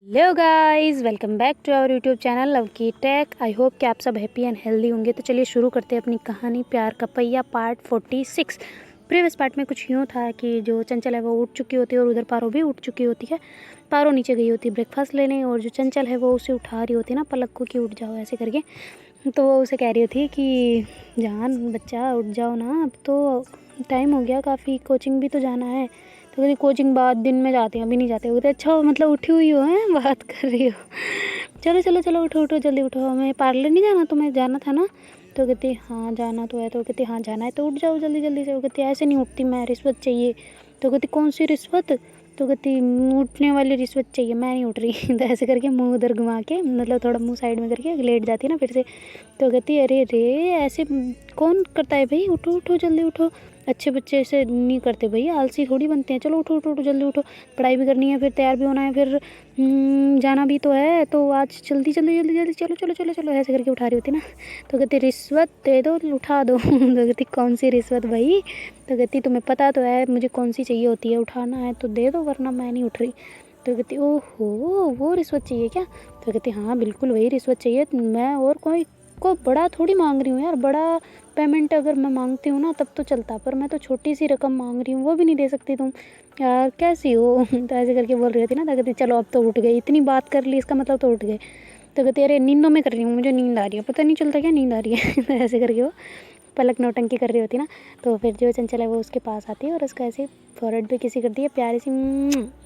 Hello guys, welcome back to our YouTube channel love की tech. I hope कि आप सब हैप्पी एंड हेल्दी होंगे। तो चलिए शुरू करते हैं अपनी कहानी प्यार का पहिया पार्ट 46। प्रीवियस पार्ट में कुछ यूँ था कि जो चंचल है वो उठ चुकी होती है और उधर पारो भी उठ चुकी होती है। पारो नीचे गई होती है ब्रेकफास्ट लेने और जो चंचल है वो उसे उठा रही होती है ना, पलक को कि उठ जाओ ऐसे करके। तो वो उसे कह रही होती है कि जान बच्चा उठ जाओ ना, अब तो टाइम हो गया काफ़ी, कोचिंग भी तो जाना है। तो कहती कोचिंग बाद दिन में जाते हैं, अभी नहीं जाते। कहते अच्छा मतलब उठी हुई हो हैं, बात कर रही हो। चलो चलो चलो उठो उठो जल्दी उठो, हमें पार्लर नहीं जाना, तुम्हें जाना था ना। तो कहती हाँ जाना तो है। तो कहती हाँ जाना है तो उठ जाओ जल्दी जल्दी से। वो कहती ऐसे नहीं उठती मैं, रिश्वत चाहिए। तो कहती कौन सी रिश्वत। तो कहती उठने वाली रिश्वत चाहिए, मैं नहीं उठ रही। तो ऐसे करके मुंह उधर घुमा के, मतलब थोड़ा मुंह साइड में करके लेट जाती है ना फिर से। तो कहती अरे रे ऐसे कौन करता है भाई, उठो उठो जल्दी उठो, अच्छे बच्चे ऐसे नहीं करते भैया, आलसी थोड़ी बनते हैं। चलो उठो उठो उठो जल्दी उठो, पढ़ाई भी करनी है, फिर तैयार भी होना है, फिर जाना भी तो है, तो आज जल्दी जल्दी जल्दी जल्दी चलो चलो चलो चलो ऐसे करके उठा रही होती ना। तो कहती रिश्वत दे दो उठा दो। तो कहती कौन सी रिश्वत भाई। तो कहती तुम्हें पता तो है मुझे कौन सी चाहिए होती है, उठाना है तो दे दो वरना मैं नहीं उठ रही। तो कहती ओहो वो रिश्वत चाहिए क्या। तो कहती हाँ बिल्कुल वही रिश्वत चाहिए, मैं और कोई को बड़ा थोड़ी मांग रही हूँ यार, बड़ा पेमेंट अगर मैं मांगती हूँ ना तब तो चलता, पर मैं तो छोटी सी रकम मांग रही हूँ, वो भी नहीं दे सकती तुम यार, कैसी हो। तो ऐसे करके बोल रही थी ना। तो कहती चलो अब तो उठ गई, इतनी बात कर ली इसका मतलब तो उठ गए। तो कहती अरे नींदों में कर रही हूँ, मुझे नींद आ रही है, पता नहीं चलता क्या नींद आ रही है। तो ऐसे करके वो पलक नौटंकी कर रही होती ना। तो फिर जो चंचल है वो उसके पास आती है और उसका ऐसे फॉरहेड पे किसी करती है प्यारी सी,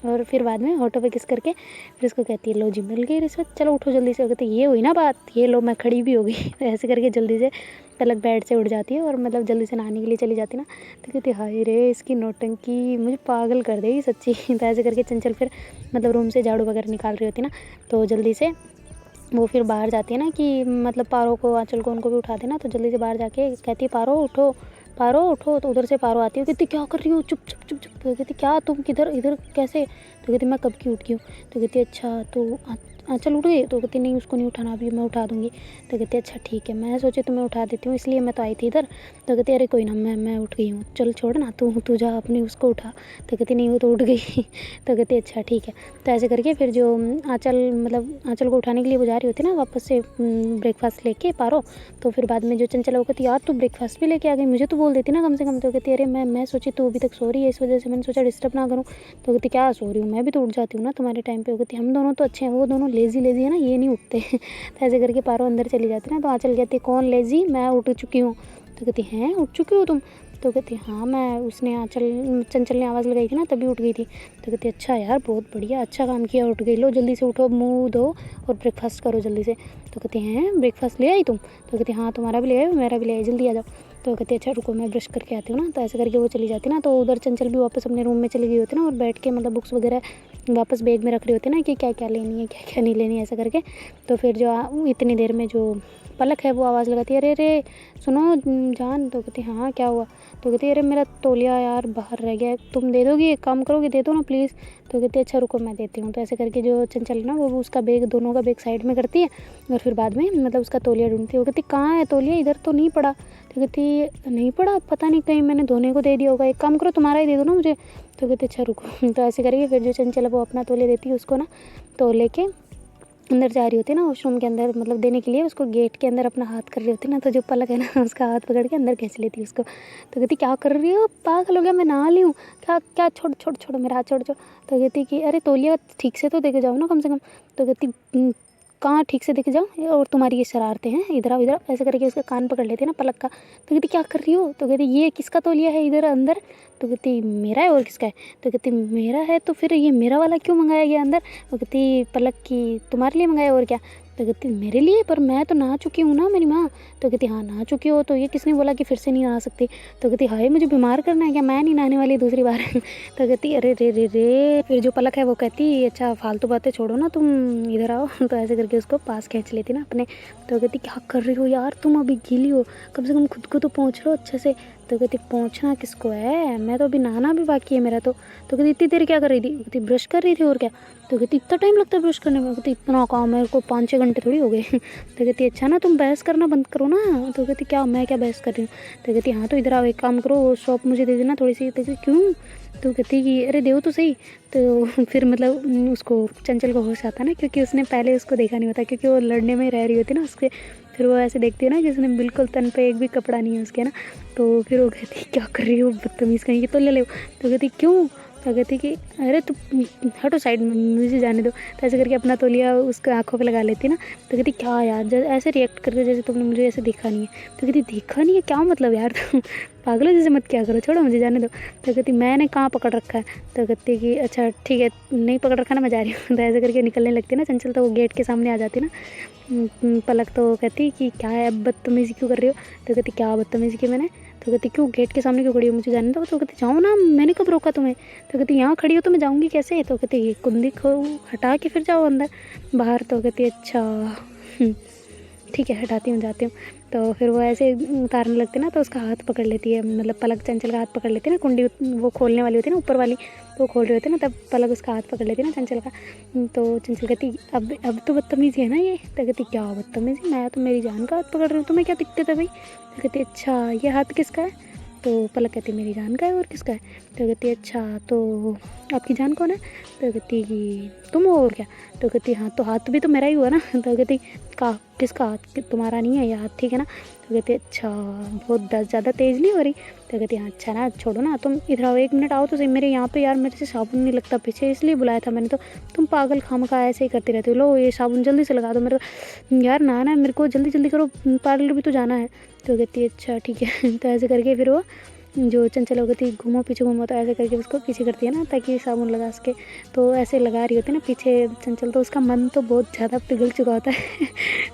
और फिर बाद में होठों पे किस करके फिर उसको कहती है लो जी मिल गई रिश्वत, चलो उठो जल्दी से। कहती ये हुई ना बात, ये लो मैं खड़ी भी हो गई। तो ऐसे करके जल्दी से पलक बेड से उठ जाती है और मतलब जल्दी से नहाने के लिए चली जाती ना। तो कहती हाय रे इसकी नौटंकी मुझे पागल कर देगी सच्ची। तो ऐसे करके चंचल फिर मतलब रूम से झाड़ू वगैरह निकाल रही होती ना। तो जल्दी से वो फिर बाहर जाती है ना कि मतलब पारो को आंचल को उनको भी उठा देना। तो जल्दी से बाहर जाके कहती है पारो उठो पारो उठो। तो उधर से पारो आती है, कहती क्या कर रही हो, चुप चुप चुप चुप। तो कहती क्या तुम किधर इधर कैसे। तो कहती मैं कब की उठ गई हूँ। तो कहती अच्छा तो आंचल उठ गई। तो कहती नहीं उसको नहीं उठाना, अभी मैं उठा दूँगी। तो कहती अच्छा ठीक है, मैं सोची तुम्हें उठा देती हूँ इसलिए मैं तो आई थी इधर। तो कहती अरे कोई ना, मैं उठ गई हूँ, चल छोड़ ना, तू जा अपनी उसको उठा। तो कहती नहीं वो तो उठ गई। तो कहती अच्छा ठीक है। तो ऐसे करके फिर जो आंचल मतलब आंचल को उठाने के लिए वो जा रही होती ना वापस से ब्रेकफास्ट लेके पारो। तो फिर बाद में जो चंचल है वो कहती यार तू ब्रेकफास्ट भी लेके आ गई, मुझे तो बोल देती ना कम से कम। तो कहती अरे मैं सोची तू अभी तक सो रही है इस वजह से मैंने सोचा डिस्टर्ब ना करूँ। तो कहती क्या सो रही हूँ, मैं भी तो उठ जाती हूँ ना तुम्हारे टाइम पे। वो कहती हम दोनों तो अच्छे हैं, वो दोनों लेजी लेजी है ना, ये नहीं उठते। तो ऐसे करके पारो अंदर चली जाती ना। तो आंचल कहती कौन लेजी, मैं उठ चुकी हूँ। तो कहती हैं उठ चुकी हो तुम। तो कहती हाँ मैं, उसने चंचल ने आवाज़ लगाई थी ना तभी उठ गई थी। तो कहती अच्छा यार बहुत बढ़िया, अच्छा काम किया उठ गई, लो जल्दी से उठो मुँह धो और ब्रेकफास्ट करो जल्दी से। तो कहती हैं ब्रेकफास्ट ले आई तुम। तो कहती हाँ तुम्हारा भी ले आई मेरा भी ले आई, जल्दी आ जाओ। तो कहती अच्छा रुको मैं ब्रश करके आती हूँ ना। तो ऐसे करके वो चली जाती ना। तो उधर चंचल भी वापस अपने रूम में चली गई होती ना और बैठ के मतलब बुक्स वगैरह वापस बैग में रख रही होती ना कि क्या क्या लेनी है क्या क्या नहीं लेनी है ऐसा करके। तो फिर जो इतनी देर में जो पलक है वो आवाज़ लगाती है अरे रे सुनो जान। तो कहती हाँ क्या हुआ। तो कहती अरे मेरा तौलिया यार बाहर रह गया, तुम दे दोगी, एक काम करोगे दे दो ना प्लीज़। तो कहती अच्छा रुको मैं देती हूँ। तो ऐसे करके जो चंचल है ना वो उसका बैग, दोनों का बैग साइड में करती है और फिर बाद में मतलब उसका तौलिया ढूंढती है। वो कहती कहाँ है तौलिया, इधर तो नहीं पड़ा। तो कहती नहीं पड़ा, पता नहीं कहीं मैंने धोने को दे दिया होगा, एक काम करो तुम्हारा ही दे दो ना मुझे। तो कहती अच्छा रुको। तो ऐसे करके फिर जो चंचल है वो अपना तौलिया देती है उसको ना। तो लेके अंदर जा रही होती है ना वॉशरूम के अंदर, मतलब देने के लिए उसको गेट के अंदर अपना हाथ कर रही होती है ना। तो जो पलक है ना उसका हाथ पकड़ के अंदर खींच लेती है उसको। तो कहती क्या कर रही हो, पागल हो गया, मैं नहा ली हूँ, क्या क्या छोड़ छोड़ छोड़ मेरा हाथ छोड़ छोड़। तो कहती कि अरे तौलिया ठीक से तो देके जाओ ना कम से कम। तो कहती कहाँ ठीक से देखे जाओ, और तुम्हारी ये शरारतें हैं, इधर आओ इधर आओ। ऐसे करके उसका कान पकड़ लेते हैं ना पलक का। तो कहती क्या कर रही हो। तो कहती ये किसका तौलिया है इधर अंदर। तो कहती मेरा है और किसका है। तो कहती मेरा है तो फिर ये मेरा वाला क्यों मंगाया गया अंदर। तो कहती पलक की तुम्हारे लिए मंगाया और क्या। तो कहती मेरे लिए, पर मैं तो नहा चुकी हूँ ना मेरी माँ। तो कहती हाँ नहा चुकी हो, तो ये किसने बोला कि फिर से नहीं नहा सकती। तो कहती हाय मुझे बीमार करना है क्या, मैं नहीं नहाने वाली दूसरी बार। तो कहती अरे रे रे रे। फिर जो पलक है वो कहती अच्छा फालतू बातें छोड़ो ना, तुम इधर आओ। तो ऐसे करके उसको पास खींच लेती ना अपने। तो कहती क्या कर रही हो यार तुम, अभी गीली हो, कम से कम खुद को तो पोंछ लो अच्छे से। तो कहती पोंछना किसको है, मैं तो अभी नहाना भी बाकी है मेरा तो। तो कहती इतनी देर क्या कर रही थी। कहती ब्रश कर रही थी और क्या। तो कहती इतना टाइम लगता है ब्रश करने में। कहती इतना काम मेरे को 5-6 घंटे थोड़ी हो गए। तो कहती अच्छा ना तुम बहस करना बंद करो ना। तो कहती क्या मैं क्या बहस कर रही हूँ। तो कहती हाँ तो इधर आओ, एक काम करो शॉप मुझे दे देना थोड़ी सी। तो कहती क्यों। तो कहती कि अरे देव तो सही। तो फिर मतलब उसको चंचल को होश आता ना, क्योंकि उसने पहले उसको देखा नहीं होता, क्योंकि वो लड़ने में रह रही होती ना उसके। फिर वो ऐसे देखती है ना कि उसने बिल्कुल तन पे एक भी कपड़ा नहीं है उसके ना। तो फिर वो कहती क्या कर रही हो बदतमीज़ कहीं की, तो ले लो। तो कहती क्यों। तो कहती कि अरे तो हटो साइड में, मुझे जाने दो। तो ऐसे करके अपना तौलिया उसके आँखों पे लगा लेती ना। तो कहती क्या यार, जैसे ऐसे रिएक्ट करते जैसे तुमने मुझे ऐसे देखा नहीं है। तो कहती देखा नहीं है क्या मतलब यार, तुम पागलों जैसे मत क्या करो, छोड़ो मुझे जाने दो। तो कहती मैंने कहाँ पकड़ रखा है। तो कहती कि अच्छा ठीक है, नहीं पकड़ रखा ना, मैं जा रही हूँ। तो ऐसे करके निकलने लगती ना चंचल, तो वो गेट के सामने आ जाती ना। पलक तो कहती कि क्या है, अब बदतमीज़ी क्यों कर रही हो। तो कहती क्या बदतमीज़ी की मैंने। तो कहती क्यों गेट के सामने क्यों खड़ी हो, मुझे जाने दो। तो कहती जाओ ना, मैंने कब रोका तुम्हें। तो कहती यहाँ खड़ी हो तो मैं जाऊँगी कैसे। तो कहती ये कुंदी को हटा के फिर जाओ अंदर बाहर। तो कहती अच्छा ठीक है, हटाती हूँ, जाती हूँ। तो फिर वो ऐसे उतारने लगती ना, तो उसका हाथ पकड़ लेती है, मतलब पलक चंचल का हाथ पकड़ लेती है ना। कुंडी वो खोलने वाली होती है ना ऊपर वाली, तो वो खोल रही होती है ना, तब पलक उसका हाथ पकड़ लेती है ना चंचल का। तो चंचल कहती अब तो बदतमीज़ी है ना ये। तो कहती क्या बदतमीज़ी, मैं तो मेरी जान का हाथ पकड़ रही हूँ, तुम्हें क्या दिक्कत है भाई। तो कहती अच्छा ये हाथ किसका है। तो पलक कहती मेरी जान का है, और किसका है। तो कहती अच्छा तो आपकी जान कौन है। तो कहती कि तुम हो और क्या। तो कहती हाँ तो हाथ भी तो मेरा ही हुआ ना। तो कहती का किसका हाथ, तुम्हारा नहीं है ये हाथ, ठीक है ना। तो कहती अच्छा बहुत ज़्यादा तेज़ नहीं हो रही। तो कहती हाँ अच्छा ना, छोड़ो ना, तुम इधर आओ, 1 मिनट आओ तो सही मेरे यहाँ पे यार, मेरे से साबुन नहीं लगता पीछे, इसलिए बुलाया था मैंने। तो तुम पागल खामखा ऐसे ही करती रहती हो, लो ये साबुन जल्दी से लगा दो मेरे को यार, ना मेरे को जल्दी जल्दी करो, पार्लर भी तो जाना है। तो कहती है अच्छा ठीक है। तो ऐसे करके फिर वो जो चंचल हो गई घूमो पीछे घूमो, तो ऐसे करके उसको पीछे करती है ना, ताकि साबुन लगा सके। तो ऐसे लगा रही होती है ना पीछे चंचल, तो उसका मन तो बहुत ज़्यादा पिघल चुका होता है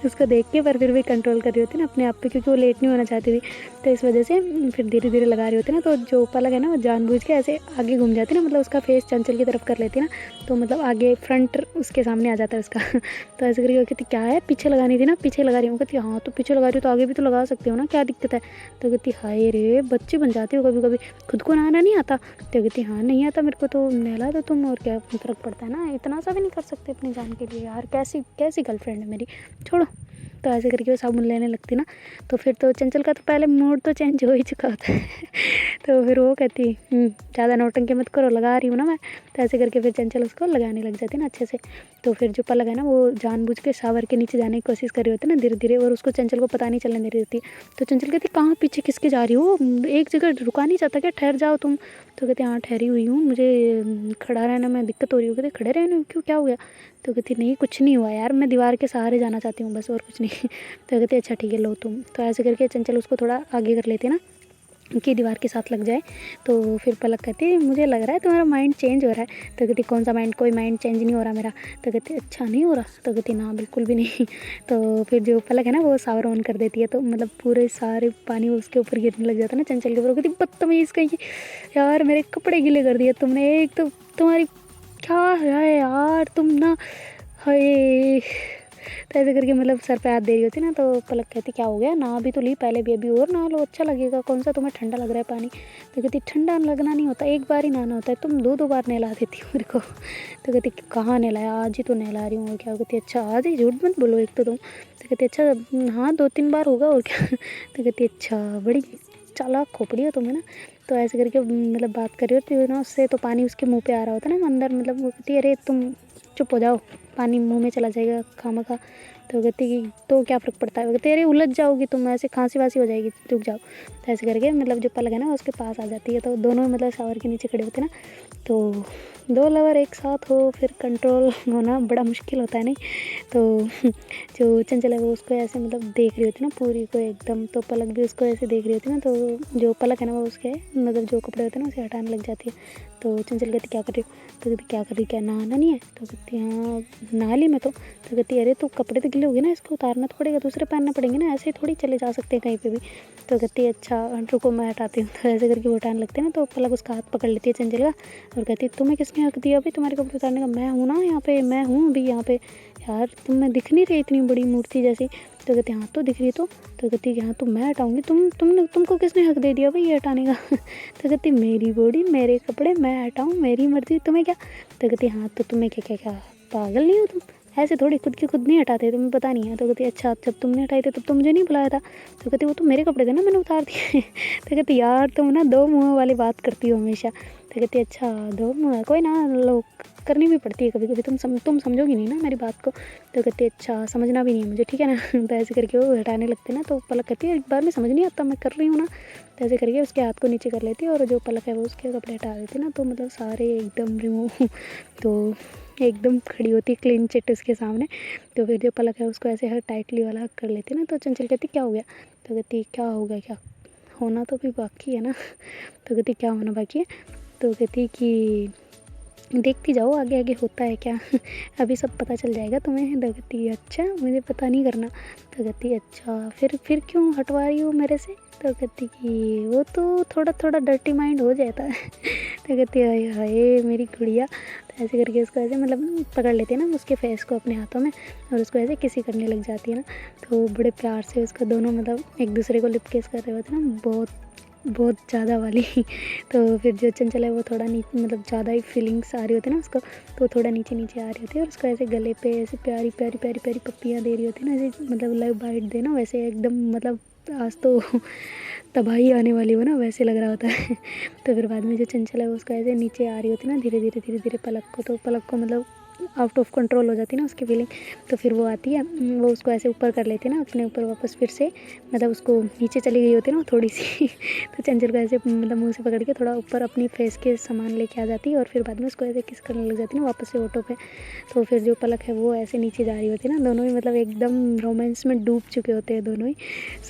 उसको देख के, पर फिर भी कंट्रोल कर रही होती है ना अपने आप पे, क्योंकि वो लेट नहीं होना चाहती थी। तो इस वजह से फिर धीरे धीरे लगा रही होती है ना। तो जो पलक है ना, वो जानबूझ के ऐसे आगे घूम जाती है ना, मतलब उसका फेस चंचल की तरफ कर लेती है ना, तो मतलब आगे फ्रंट उसके सामने आ जाता है उसका तो ऐसे करके वो कहती क्या है, पीछे लगानी थी ना, पीछे लगा रही हूँ। कहती हाँ तो पीछे लगा रही हो तो आगे भी तो लगा सकते हो ना, क्या दिक्कत है। तो कहती हाय रे बच्ची बन जाती हो कभी कभी, खुद को नहाना नहीं आता। तो कहती हाँ नहीं आता मेरे को, तो नहला दो तुम, और क्या फर्क पड़ता है ना, इतना सा भी नहीं कर सकते अपनी जान के लिए यार, कैसी कैसी गर्लफ्रेंड है मेरी, छोड़ो। तो ऐसे करके वो साबुन लेने लगती ना। तो फिर तो चंचल का तो पहले मूड तो चेंज हो ही चुका होता है तो फिर वो कहती ज़्यादा नौटंकी मत करो, लगा रही हूँ ना मैं। तो ऐसे करके फिर चंचल उसको लगाने लग जाती है ना अच्छे से। तो फिर जो पलक है ना, वो जानबूझ के शावर के नीचे जाने की कोशिश कर रही होती है ना धीरे धीरे, और उसको चंचल को पता नहीं चलने दे रही होती। तो चंचल कहती कहाँ पीछे किसके जा रही हो, एक जगह रुका नहीं जाता क्या, ठहर जाओ तुम। तो कहती हाँ ठहरी हुई हूँ, मुझे खड़ा रहने में दिक्कत हो रही हो। कहते खड़े रहने में क्यों, क्या हो गया। तो कहती नहीं कुछ नहीं हुआ यार, मैं दीवार के सहारे जाना चाहती हूँ बस, और कुछ नहीं तो कहती अच्छा ठीक है लो तुम। तो ऐसे करके चंचल उसको थोड़ा आगे कर लेती है ना, कि दीवार के साथ लग जाए। तो फिर पलक कहती है मुझे लग रहा है तुम्हारा माइंड चेंज हो रहा है। तो कहती कौन सा माइंड, कोई माइंड चेंज नहीं हो रहा मेरा। तो कहती अच्छा नहीं हो रहा। तो कहती ना बिल्कुल भी नहीं तो फिर जो पलक है ना, वो शावर ऑन कर देती है, तो मतलब पूरे सारे पानी उसके ऊपर गिरने लग जाता है ना चंचल के ऊपर। कहती बदतमीज़ कहीं यार, मेरे कपड़े गीले कर दिए तुमने, एक तो तुम्हारी क्या है यार, तुम ना हाय। तो ऐसे करके मतलब सर पे हाथ दे रही होती ना। तो पलक कहती क्या हो गया, ना भी तो ली पहले भी, अभी और नहा लो अच्छा लगेगा, कौन सा तुम्हें ठंडा लग रहा है पानी। तो कहती ठंडा लगना नहीं होता, एक बार ही नहाना होता है, तुम दो बार नहला देती हो मेरे को। तो कहती कहाँ नहलाया, आज ही तो नहला रही हूँ, और क्या। कहती अच्छा आज ही, झूठ मत बोलो एक तो तुम। तो कहती अच्छा हाँ 2-3 बार होगा और क्या तो कहती अच्छा बड़ी चालाक खोपड़ी हो तुम्हें ना। तो ऐसे करके मतलब बात कर रही होती है ना उससे, तो पानी उसके मुँह पे आ रहा होता है ना अंदर, मतलब वो कहती है अरे तुम चुप हो जाओ, पानी मुंह में चला जाएगा खामखा। तो कहती कि तो क्या फ़र्क पड़ता है। वो कहती अरे उलझ जाओगी तुम, ऐसे खांसी वासी हो जाएगी, रुक जाओ। तो ऐसे करके मतलब जो पलक है ना उसके पास आ जाती है। तो दोनों मतलब शावर के नीचे खड़े होते हैं ना। तो 2 लवर एक साथ हो फिर कंट्रोल होना बड़ा मुश्किल होता है नहीं। तो जो चंचल है वो उसको ऐसे मतलब देख रही होती है ना पूरी को एकदम। तो पलक भी उसको ऐसे देख रही होती है ना। तो जो पलक है ना वो उसके मतलब जो कपड़े होते हैं ना उसे हटाने लग जाती है। तो चंचल कहती क्या कर रही हो। तो कहती क्या कर रही, क्या नहाना नहीं है। तो कहती हाँ नहा ली मैं तो। तो कहती अरे तो कपड़े तो गिले हो गए ना, इसको उतारना तो पड़ेगा, दूसरे पहनने पड़ेंगे ना, ऐसे ही थोड़ी चले जा सकते हैं कहीं पे भी। तो कहती है अच्छा रुको मैं हटाती हूँ। तो ऐसे करके वो हटाने लगते हैं ना। तो पलक उसका हाथ पकड़ लेती है चंचल का, और कहती है तुम्हें किसने हक दिया अभी तुम्हारे कपड़े उतारने का, मैं हूँ ना यहाँ पे, मैं हूँ अभी यहाँ पे, यार तुम्हें दिख नहीं रही इतनी बड़ी मूर्ति जैसी। तो कहती हाँ तो दिख रही तो कहती कि हाँ तो मैं हटाऊँगी, तुमको किसने हक दे दिया भाई ये हटाने का तो कहती मेरी बॉडी मेरे कपड़े मैं हटाऊँ, मेरी मर्जी, तुम्हें क्या। तो कहती हाँ तो तुम्हें क्या क्या क्या पागल नहीं हो तुम, ऐसे थोड़ी खुद की खुद नहीं हटाते, तुम्हें पता नहीं है। तो कहती अच्छा जब तुमने हटाए थे तब तो मुझे नहीं बुलाया था। तो कहती वो तो मेरे कपड़े थे ना, मैंने उतार दिए तो कहती यार तुम ना 2 मुँहों वाली बात करती हो हमेशा। तो कहती अच्छा दो, कोई ना, लो करनी भी पड़ती है कभी कभी, तुम समझोगी नहीं ना मेरी बात को। तो कहती अच्छा समझना भी नहीं है मुझे, ठीक है ना। तो ऐसे करके वो हटाने लगते ना, तो पलक कहती है एक बार में समझ नहीं आता, मैं कर रही हूँ ना। तो ऐसे करके उसके हाथ को नीचे कर लेती है और जो पलक है वो उसके कपड़े हटा देती ना, तो मतलब सारे एकदम रिमूव तो एकदम खड़ी होती है क्लीन चिट उसके सामने। तो फिर जो पलक है उसको ऐसे हर टाइटली वाला हक कर लेती ना। तो चंचल कहती क्या हो गया। तो कहती क्या होगा, क्या होना तो भी बाकी है ना। तो कहती क्या होना बाकी है। तो कहती कि देखती जाओ आगे आगे होता है क्या। अभी सब पता चल जाएगा तुम्हें। तो कहती अच्छा मुझे पता नहीं करना। तो कहती अच्छा फिर क्यों हटवा रही हो मेरे से। तो कहती कि वो तो थोड़ा थोड़ा डर्टी माइंड हो जाता है। तो कहती हाय हाय मेरी गुड़िया। तो ऐसे करके उसको ऐसे मतलब पकड़ लेती है ना उसके फेस को अपने हाथों में, और उसको ऐसे किसी करने लग जाती है ना। तो बड़े प्यार से उसको दोनों मतलब एक दूसरे को लिप किस कर रहे होते ना, बहुत बहुत ज़्यादा वाली। तो फिर जो चंचल है वो थोड़ा नीचे मतलब ज़्यादा ही फीलिंग्स आ रही होती है ना उसको, तो थोड़ा नीचे नीचे आ रही होती है और उसको ऐसे गले पे ऐसे प्यारी प्यारी प्यारी प्यारी पप्पियाँ दे रही होती है ना, ऐसे मतलब लव बाइट देना वैसे एकदम मतलब आज तो तबाही आने वाली हो ना वैसे लग रहा होता है। तो फिर बाद में जो चंचल है वो उसको ऐसे नीचे आ रही होती है ना धीरे धीरे धीरे धीरे पलक को, तो पलक को मतलब आउट ऑफ कंट्रोल हो जाती है ना उसकी फीलिंग। तो फिर वो आती है, वो उसको ऐसे ऊपर कर लेती है ना अपने ऊपर वापस, फिर से मतलब उसको नीचे चली गई होती है ना थोड़ी सी। तो चंचल को ऐसे मतलब मुंह से पकड़ के थोड़ा ऊपर अपनी फेस के सामान लेके आ जाती है और फिर बाद में उसको ऐसे किस करने लग जाती है ना वापस से ऑटो पे। तो फिर जो पलक है वो ऐसे नीचे जा रही होती है ना, दोनों ही मतलब एकदम रोमांस में डूब चुके होते हैं दोनों ही,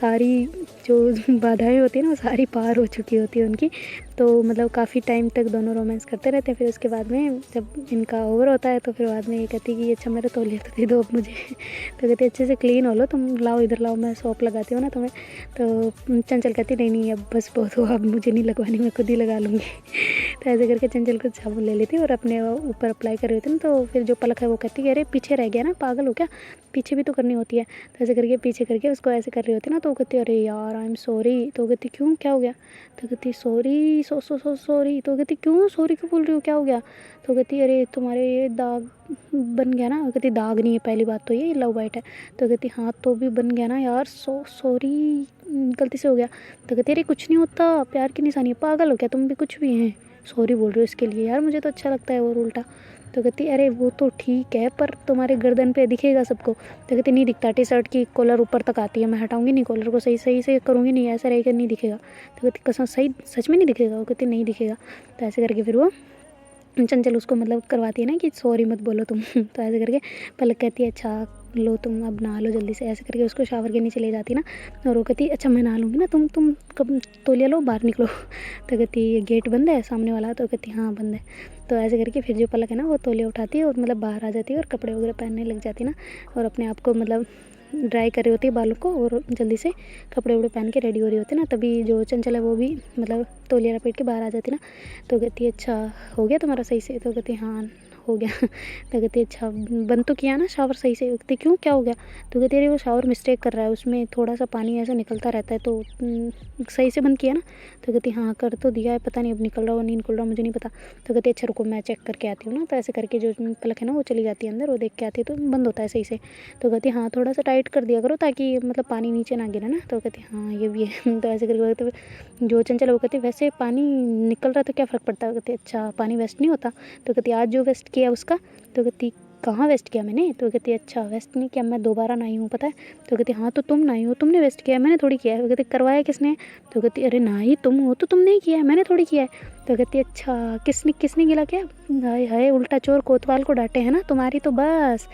सारी जो बाधाएं होती है ना वो सारी पार हो चुकी होती है उनकी। तो मतलब काफ़ी टाइम तक दोनों रोमांस करते रहते हैं। फिर उसके बाद में जब इनका ओवर होता है तो फिर बाद में ये कहती है कि अच्छा मेरा तौलिया तो दे दो अब मुझे। तो कहती है अच्छे से क्लीन हो लो तुम, लाओ इधर लाओ, मैं सोप लगाती हूँ ना तुम्हें। तो चंचल कहती नहीं नहीं अब बस बहुत हो, अब मुझे नहीं लगवानी, मैं खुद ही लगा लूँगी। तो ऐसे करके चंचल को साबुन ले लेती है और अपने ऊपर अप्लाई कर रही होती है ना। तो फिर जो पलक है वो कहती है अरे पीछे रह गया ना, पागल हो क्या, पीछे भी तो करनी होती है। तो ऐसे करके पीछे करके उसको ऐसे कर रही होती है ना। तो वो कहती है अरे यार आई एम सॉरी। तो कहती क्यों क्या हो गया। तो कहती सॉरी सॉरी। तो कहती क्यों सॉरी क्यों बोल रही हो, क्या हो गया। तो कहती अरे तुम्हारे ये दाग बन गया ना। कहती दाग नहीं है, पहली बात तो ये लव बाइट है। तो कहती हाँ तो भी बन गया ना यार, सॉरी गलती से हो गया। तो कहती अरे कुछ नहीं होता, प्यार की निशानी है, पागल हो क्या तुम भी, कुछ भी हैं, सॉरी बोल रही हो इसके लिए, यार मुझे तो अच्छा लगता है और उल्टा। तो कहती अरे वो तो ठीक है पर तुम्हारे गर्दन पे दिखेगा सबको। तो कहती नहीं दिखता, टी शर्ट की कॉलर ऊपर तक आती है, मैं हटाऊंगी नहीं कॉलर को, सही सही से करूँगी नहीं, ऐसा रहेगा नहीं दिखेगा। तो कहती कसम सही सच में नहीं दिखेगा। वो कहती नहीं दिखेगा। तो ऐसे करके फिर वो चंचल उसको मतलब करवाती है ना कि सॉरी मत बोलो तुम। तो ऐसे करके पलक कहती है अच्छा लो तुम अब नहा लो जल्दी से, ऐसे करके उसको शावर के नीचे ले जाती है ना। और वो कहती अच्छा मैं नहा लूँगी ना, तुम कब तौलिया लो बाहर निकलो। तो कहती ये गेट बंद है सामने वाला। तो कहती हाँ बंद है। तो ऐसे करके फिर जो पलक है ना वो तौलिया उठाती है और मतलब बाहर आ जाती है और कपड़े वगैरह पहनने लग जाती है ना, और अपने आप को मतलब ड्राई कर रही होती है बालों को और जल्दी से कपड़े वपड़े पहन के रेडी हो रही होती है ना। तभी जो चंचल है वो भी मतलब तौलिया लपेट के बाहर आ जाती है ना। तो कहती है अच्छा हो गया तुम्हारा सही से। तो कहती हाँ हो गया। तो कहती अच्छा बंद तो किया ना शावर सही से। कहती क्यों क्या हो गया। तो कहती अरे वो शावर मिस्टेक कर रहा है, उसमें थोड़ा सा पानी ऐसा निकलता रहता है, तो सही से बंद किया ना। तो कहती हाँ कर तो दिया है, पता नहीं अब निकल रहा हो नहीं निकल रहा मुझे नहीं पता। तो कहती अच्छा रुको मैं चेक करके आती हूँ ना। तो ऐसे करके जो पलक है ना वो चली जाती है अंदर, वो देख के आती है तो बंद होता है सही से। तो कहती हाँ थोड़ा सा टाइट कर दिया करो ताकि मतलब पानी नीचे ना गिरे ना। तो कहती हाँ ये भी है। तो ऐसे करके तो जो चंचल है वो कहती वैसे पानी निकल रहा है तो क्या फ़र्क पड़ता है। कहती अच्छा पानी वेस्ट नहीं होता। तो कहती आज जो वेस्ट किया उसका। तो कहती कहाँ वेस्ट किया मैंने। तो कहती अच्छा वेस्ट नहीं किया, मैं दोबारा नहाई हूँ पता है। तो कहती हाँ तो तुम नहाई हो, तुमने वेस्ट किया है, मैंने थोड़ी किया है। तो कहती करवाया किसने। तो कहती अरे नहाई तुम हो तो तुमने ही किया है, मैंने थोड़ी किया है। तो कहती अच्छा किसने किसने गिला क्या। हाय हाय उल्टा चोर कोतवाल को डांटे है ना तुम्हारी तो बस,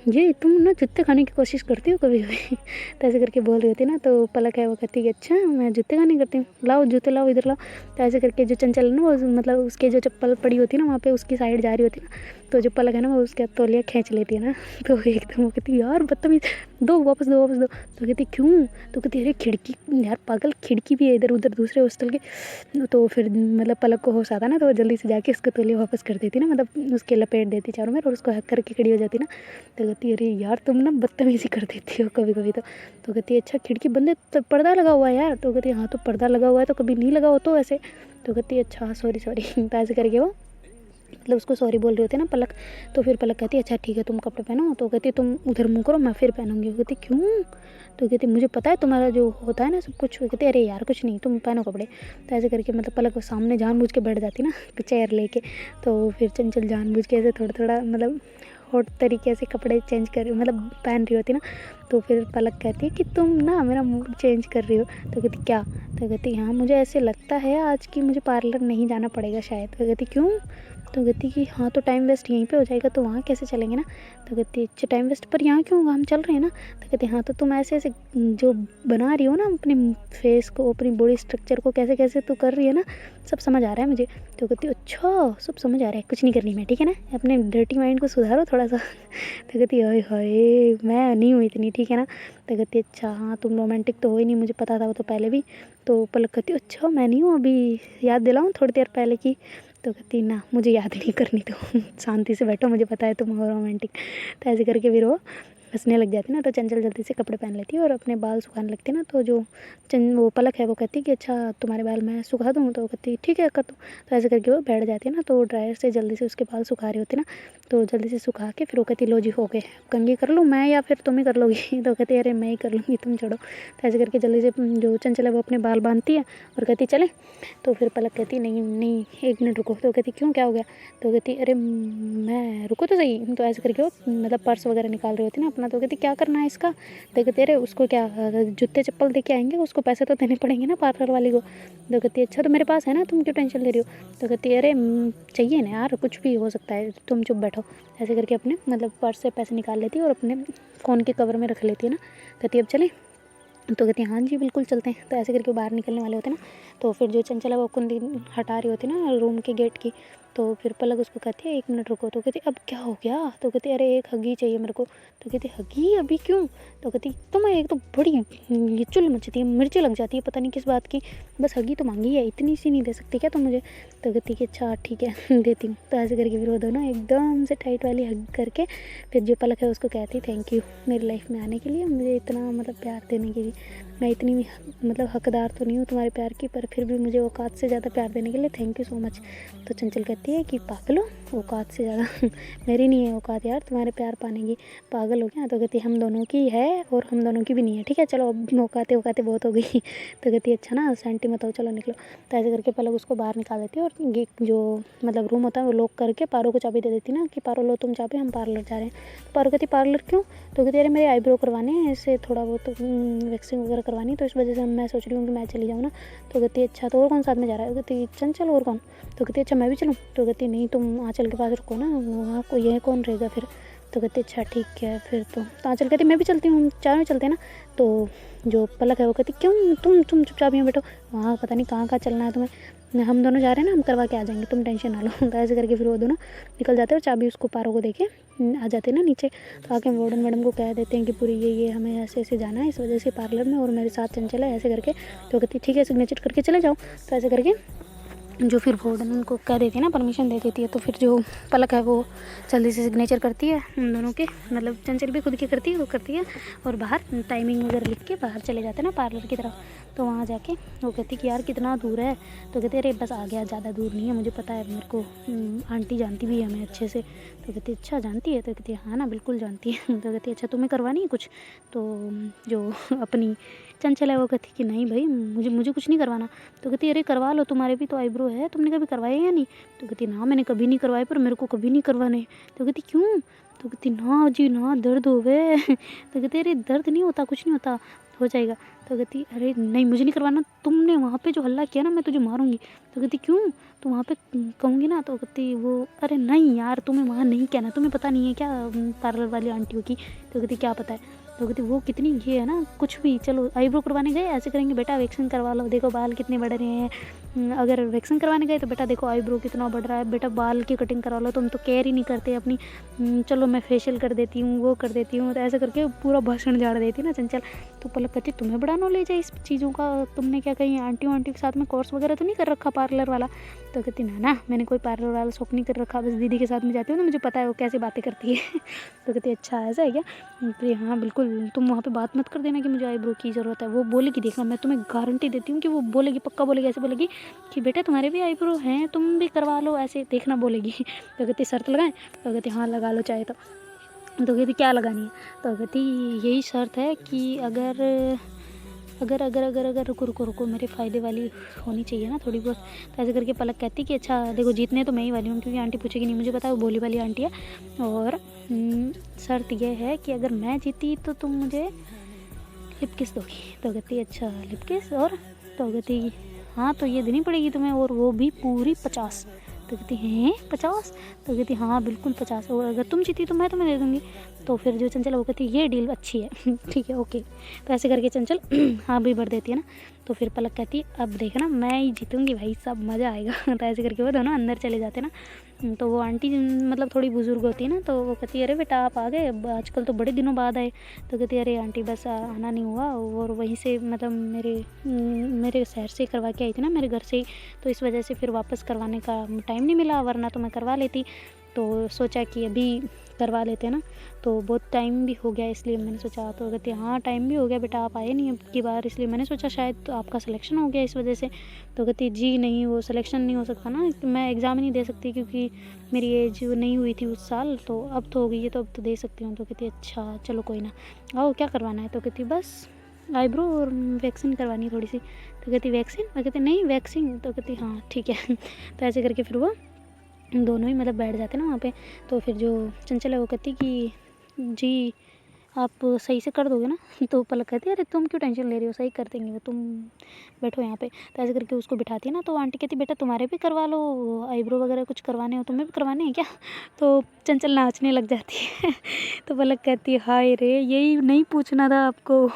ये तुम ना जूते खाने की कोशिश करती हो कभी कभी। तो ऐसे करके बोल रही होती है ना। तो पलक है वो कहती है अच्छा मैं जूते खाने करती हूँ, लाओ जूते लाओ इधर लाओ। तो ऐसे करके जो चंचल है ना वो मतलब उसके जो चप्पल पड़ी होती है ना वहाँ पे उसकी साइड जा रही होती है ना। तो जो पलक है ना वो उसके तौलिया खींच लेती है ना। तो एकदम वो कहती यार बदतमीज, दो वापस दो वापस दो। तो कहती क्यों। तो कहती अरे खिड़की यार पागल, खिड़की भी है इधर उधर दूसरे हॉस्टल के। तो फिर मतलब पलक को होश आता ना, तो वो जल्दी से जाके उसको तौलिया वापस कर देती ना, मतलब उसके लपेट देती चारों में और उसको हक करके खड़ी हो जाती ना। तो कहती अरे यार तुम ना बदतमीजी कर देती हो कभी कभी तो कहती है अच्छा खिड़की बंद है तो पर्दा लगा हुआ है यार। तो कहती हाँ तो पर्दा लगा हुआ है तो कभी नहीं लगा हो तो ऐसे। तो कहती है अच्छा सॉरी। तो ऐसे करके वो मतलब उसको सॉरी बोल रही होती है ना पलक। तो फिर पलक कहती है अच्छा ठीक है तुम कपड़े पहनो। तो कहती तुम उधर मुँह करो मैं फिर पहनूंगी। वो कहती क्यों? तो कहती मुझे पता है तुम्हारा जो होता है ना सब कुछ। वो कहती अरे यार कुछ नहीं तुम पहनो कपड़े। तो ऐसे करके मतलब पलक वो सामने जानबूझ के बैठ जाती ना चेयर लेके। तो फिर चंचल जानबूझ के ऐसे थोड़ा थोड़ा मतलब हॉट तरीके से कपड़े चेंज कर मतलब पहन रही होती ना। तो फिर पलक कहती है कि तुम ना मेरा मूड चेंज कर रही हो। तो कहती क्या? तो कहती हाँ मुझे ऐसे लगता है आज कि मुझे पार्लर नहीं जाना पड़ेगा शायद। तो कहती क्यों? तो कहती कि हाँ तो टाइम वेस्ट यहीं पे हो जाएगा तो वहाँ कैसे चलेंगे ना। तो कहती अच्छा टाइम वेस्ट पर यहाँ क्यों होगा हम चल रहे हैं ना। तो कहती हाँ तो तुम ऐसे ऐसे जो बना रही हो ना अपने फेस को अपनी बॉडी स्ट्रक्चर को कैसे कैसे तो कर रही है ना सब समझ आ रहा है मुझे। तो कहती अच्छा सब समझ आ रहा है कुछ नहीं करनी मैं ठीक है ना अपने डर्टी माइंड को सुधारो थोड़ा सा। तो कहती हाय हाय मैं नहीं हूँ इतनी ठीक है ना। तो कहती अच्छा हाँ तुम रोमांटिक तो हो ही नहीं मुझे पता था वो तो पहले भी। तो पलक कहती अच्छा मैं नहीं हूँ अभी याद दिलाऊँ थोड़ी देर पहले की। तो कहती ना मुझे याद नहीं करनी तो शांति से बैठो मुझे पता है तुम हो रोमांटिक। तो ऐसे करके फिर वो हंसने लग जाती ना। तो चंचल जल्दी से कपड़े पहन लेती है और अपने बाल सुखाने लगती है ना। तो जो वो पलक है वो कहती कि अच्छा तुम्हारे बाल मैं सुखा दूँ। तो वो कहती ठीक है कर दो। तो ऐसे करके वो बैठ जाती है ना। तो ड्रायर से जल्दी से उसके बाल सुखा रही होती ना। तो जल्दी से सुखा के फिर वो कहती लो जी हो गए कंघी कर लूँ मैं या फिर तुम ही कर लोगी। तो कहती अरे मैं ही कर लूँगी तुम छोड़ो। तो ऐसे करके जल्दी से जो चंचल है वो अपने बाल बांधती है और कहती चले। तो फिर पलक कहती नहीं नहीं 1 मिनट रुको। तो कहती क्यों क्या हो गया? तो कहती अरे मैं रुको तो सही। तो ऐसे करके वो मतलब पर्स वगैरह निकाल रही होती ना अपना। तो कहती क्या करना है इसका? तो कहती अरे उसको क्या जूते चप्पल दे के आएंगे उसको पैसे तो देने पड़ेंगे ना पार्लर वाली को। तो कहती अच्छा तो मेरे पास है ना तुम क्यों टेंशन ले रही हो। तो कहती अरे चाहिए ना यार कुछ भी हो सकता है तुम चुप बैठो। ऐसे करके अपने मतलब पर्स से पैसे निकाल लेती है और अपने फ़ोन के कवर में रख लेती है ना। कहती अब चले। तो कहती हैं हाँ जी बिल्कुल चलते हैं। तो ऐसे करके बाहर निकलने वाले होते हैं ना। तो फिर जो चंचल है वो कुंडी हटा रही होती है ना रूम के गेट की। तो फिर पलक उसको कहती है 1 मिनट रुको। तो कहती अब क्या हो गया? तो कहती अरे एक हगी चाहिए मेरे को। तो कहती हगी अभी क्यों? तो कहती तुम्हें एक तो बड़ी ये चुल मचती है मिर्ची लग जाती है पता नहीं किस बात की। बस हगी तो मांगी है इतनी सी नहीं दे सकती क्या तुम मुझे? तो कहती कि अच्छा ठीक है देती हूँ। तो ऐसे करके फिर वो दोनों एकदम से टाइट वाली हग करके फिर जो पलक है उसको कहती थैंक यू मेरी लाइफ में आने के लिए मुझे इतना मतलब प्यार देने के लिए। मैं इतनी भी मतलब हकदार तो नहीं हूँ तुम्हारे प्यार की पर फिर भी मुझे औकात से ज़्यादा प्यार देने के लिए थैंक यू सो मच। तो चंचल कहती है कि पागल हो औकात से ज़्यादा मेरी नहीं है औकात यार तुम्हारे प्यार पाने की पागल हो गया। तो कहती हम दोनों की है और हम दोनों की भी नहीं है ठीक है चलो अब औकाते औकाते बहुत हो गई। तो कहती अच्छा ना सेंटी मत हो चलो निकलो। तो ऐसे करके पलक उसको बाहर निकाल देती है और ये जो मतलब रूम होता है वो लॉक करके पारो को चाबी दे देती ना कि पारो लो तुम चाबी हम पार्लर जा रहे हैं। तो पारो कहती पार्लर क्यों? तो कहती अरे मेरे आईब्रो करवाने हैं इससे थोड़ा बहुत वैक्सिंग वगैरह करवानी तो इस वजह से मैं सोच रही हूँ कि मैं चली जाऊँ ना। तो कहती अच्छा तो और कौन साथ में जा रहा है? कहती चंचल और कौन? तो कहती अच्छा मैं भी चलूँ? तो कहती नहीं तुम आंचल के पास रुको ना वहाँ को ये कौन रहेगा फिर। तो कहती अच्छा ठीक है फिर तो आंचल कहती मैं भी चलती हूँ चारों चलते हैं ना। तो जो पलक है वो कहती क्यों तुम चुपचाप यहाँ बैठो वहाँ पता नहीं कहाँ कहाँ चलना है तुम्हें हम दोनों जा रहे हैं ना हम करवा के आ जाएंगे तुम टेंशन ना लो। तो ऐसे करके फिर वो दोनों निकल जाते हैं और चाबी उसको पारो को देके आ जाते हैं ना नीचे। तो आके वार्डन मैडम को कह देते हैं कि पूरी ये हमें ऐसे ऐसे जाना है इस वजह से पार्लर में और मेरे साथ चंचल है ऐसे करके। तो कहती ठीक है सिग्नेचर करके चले जाओ। तो ऐसे करके जो फिर वार्डन उनको कह देती है ना परमिशन दे देती है। तो फिर जो पलक है वो जल्दी से सिग्नेचर करती है उन दोनों के मतलब चंचल भी खुद की करती है वो करती है और बाहर टाइमिंग वगैरह लिख के बाहर चले जाते हैं ना पार्लर की तरफ। तो वहाँ जाके वो कहती कि यार कितना दूर है? तो कहते अरे बस आ गया ज़्यादा दूर नहीं है मुझे पता है मेरे को आंटी जानती भी है हमें अच्छे से। तो कहती अच्छा जानती है? तो कहती हाँ ना बिल्कुल जानती है। तो कहती अच्छा तुम्हें करवानी है कुछ? तो जो अपनी चंचल है वो कहती कि नहीं भाई मुझे कुछ नहीं करवाना। तो कहती अरे करवा लो तुम्हारे भी तो आईब्रो है तुमने कभी करवाए या नहीं? तो कहती ना मैंने कभी नहीं करवाए पर मेरे को कभी नहीं करवाने। तो कहती क्यों? तो कहती ना जी ना दर्द होवे। तो कहती अरे दर्द नहीं होता कुछ नहीं होता हो जाएगा। तो कहती अरे नहीं मुझे नहीं करवाना तुमने वहाँ पे जो हल्ला किया ना मैं तुझे मारूंगी। तो कहती क्यों? तो वहाँ पे कहूँगी ना। तो कहती वो अरे नहीं यार तुम्हें वहाँ नहीं कहना तुम्हें पता नहीं है क्या पार्लर वाली आंटियों की। तो कहती क्या पता है? तो कहती वो कितनी ये है ना कुछ भी चलो आईब्रो करवाने गए ऐसे करेंगे बेटा वैक्सिंग करवा लो देखो बाल कितने बढ़ रहे हैं। अगर वैक्सिंग करवाने गए तो बेटा देखो आईब्रो कितना बढ़ रहा है बेटा बाल की कटिंग करवा लो तुम तो केयर ही नहीं करते अपनी। चलो मैं फेशियल कर देती हूँ वो कर देती हूँ। तो ऐसे करके पूरा भाषण झाड़ देती ना चंचल। तो पलक कहती तुम्हें बड़ा नॉलेज है इस चीज़ों का तुमने क्या कहीं आंटियों के साथ में कोर्स वगैरह तो नहीं कर रखा पार्लर वाला? तो कहती ना मैंने कोई पार्लर वाला शौक नहीं कर रखा बस दीदी के साथ में जाती हूँ ना मुझे पता है वो कैसे बातें करती है। तो कहती अच्छा ऐसा है क्या? तो हाँ बिल्कुल बिल्कुल तुम वहाँ पे बात मत कर देना कि मुझे आईब्रो की ज़रूरत है। वो बोलेगी, देखना मैं तुम्हें गारंटी देती हूँ कि वो बोलेगी, पक्का बोलेगी, ऐसे बोलेगी कि बेटा तुम्हारे भी आईब्रो हैं, तुम भी करवा लो, ऐसे देखना बोलेगी। तो कहती शर्त लगाएं? तो कहती हाँ लगा लो चाहे तो कहती क्या लगानी है? तो कहती यही शर्त है कि अगर अगर अगर अगर अगर रुको रुको रुको मेरे फ़ायदे वाली होनी चाहिए ना थोड़ी बहुत। तो ऐसे करके पलक कहती कि अच्छा देखो जीतने तो मैं ही वाली हूँ, क्योंकि आंटी पूछेगी नहीं, मुझे पता है वो भोली वाली आंटी है। और शर्त यह है कि अगर मैं जीती तो तुम मुझे लिप किस दोगी। तो कहती अच्छा लिप किस, और? तो कहती हाँ तो ये देनी पड़ेगी तुम्हें, और वो भी पूरी 50। तो कहती हैं 50? तो कहती हाँ बिल्कुल 50, और अगर तुम जीती तो मैं तुम्हें दे दूँगी। तो फिर जो चंचल है वो कहती ये डील अच्छी है। ठीक है ओके। तो ऐसे करके चंचल हाँ भी भर देती है ना। तो फिर पलक कहती अब देखना मैं ही जीतूँगी भाई, सब मज़ा आएगा। तो ऐसे करके वो दोनों अंदर चले जाते ना। तो वो आंटी मतलब थोड़ी बुज़ुर्ग होती है ना, तो वो कहती है अरे बेटा आप आ गए, आजकल तो बड़े दिनों बाद आए। तो कहती है अरे आंटी बस आना नहीं हुआ, और वहीं से मतलब मेरे शहर से करवा के आई थी ना, मेरे घर से ही, तो इस वजह से फिर वापस करवाने का टाइम नहीं मिला, वरना तो मैं करवा लेती। तो सोचा कि अभी करवा लेते हैं ना, तो बहुत टाइम भी हो गया इसलिए मैंने सोचा। तो कहती हाँ टाइम भी हो गया बेटा, आप आए नहीं अब की बार, इसलिए मैंने सोचा शायद तो आपका सिलेक्शन हो गया इस वजह से। तो कहती जी नहीं वो सिलेक्शन नहीं हो सकता ना, मैं एग्ज़ाम ही नहीं दे सकती क्योंकि मेरी एज नहीं हुई थी उस साल, तो अब तो हो गई है तो अब तो दे सकती हूँ। तो कहती अच्छा चलो कोई ना, आओ क्या करवाना है? तो कहती बस आईब्रो और वैक्सीन करवानी है थोड़ी सी। तो कहती वैक्सीन? मैं कहती नहीं वैक्सिंग। तो कहती हाँ ठीक है। तो ऐसे करके फिर वो दोनों ही मतलब बैठ जाते ना वहाँ पे। तो फिर जो चंचल है वो कहती कि जी आप सही से कर दोगे ना? तो पलक कहती है अरे तुम क्यों टेंशन ले रही हो, सही कर देंगे वो, तुम बैठो यहाँ पे। तो ऐसे करके उसको बिठाती है ना। तो आंटी कहती बेटा तुम्हारे भी करवा लो आईब्रो वगैरह, कुछ करवाने हो तुम्हें भी करवाने हैं क्या? तो चंचल नाचने लग जाती है। तो पलक कहती है हाय रे यही नहीं पूछना था आपको।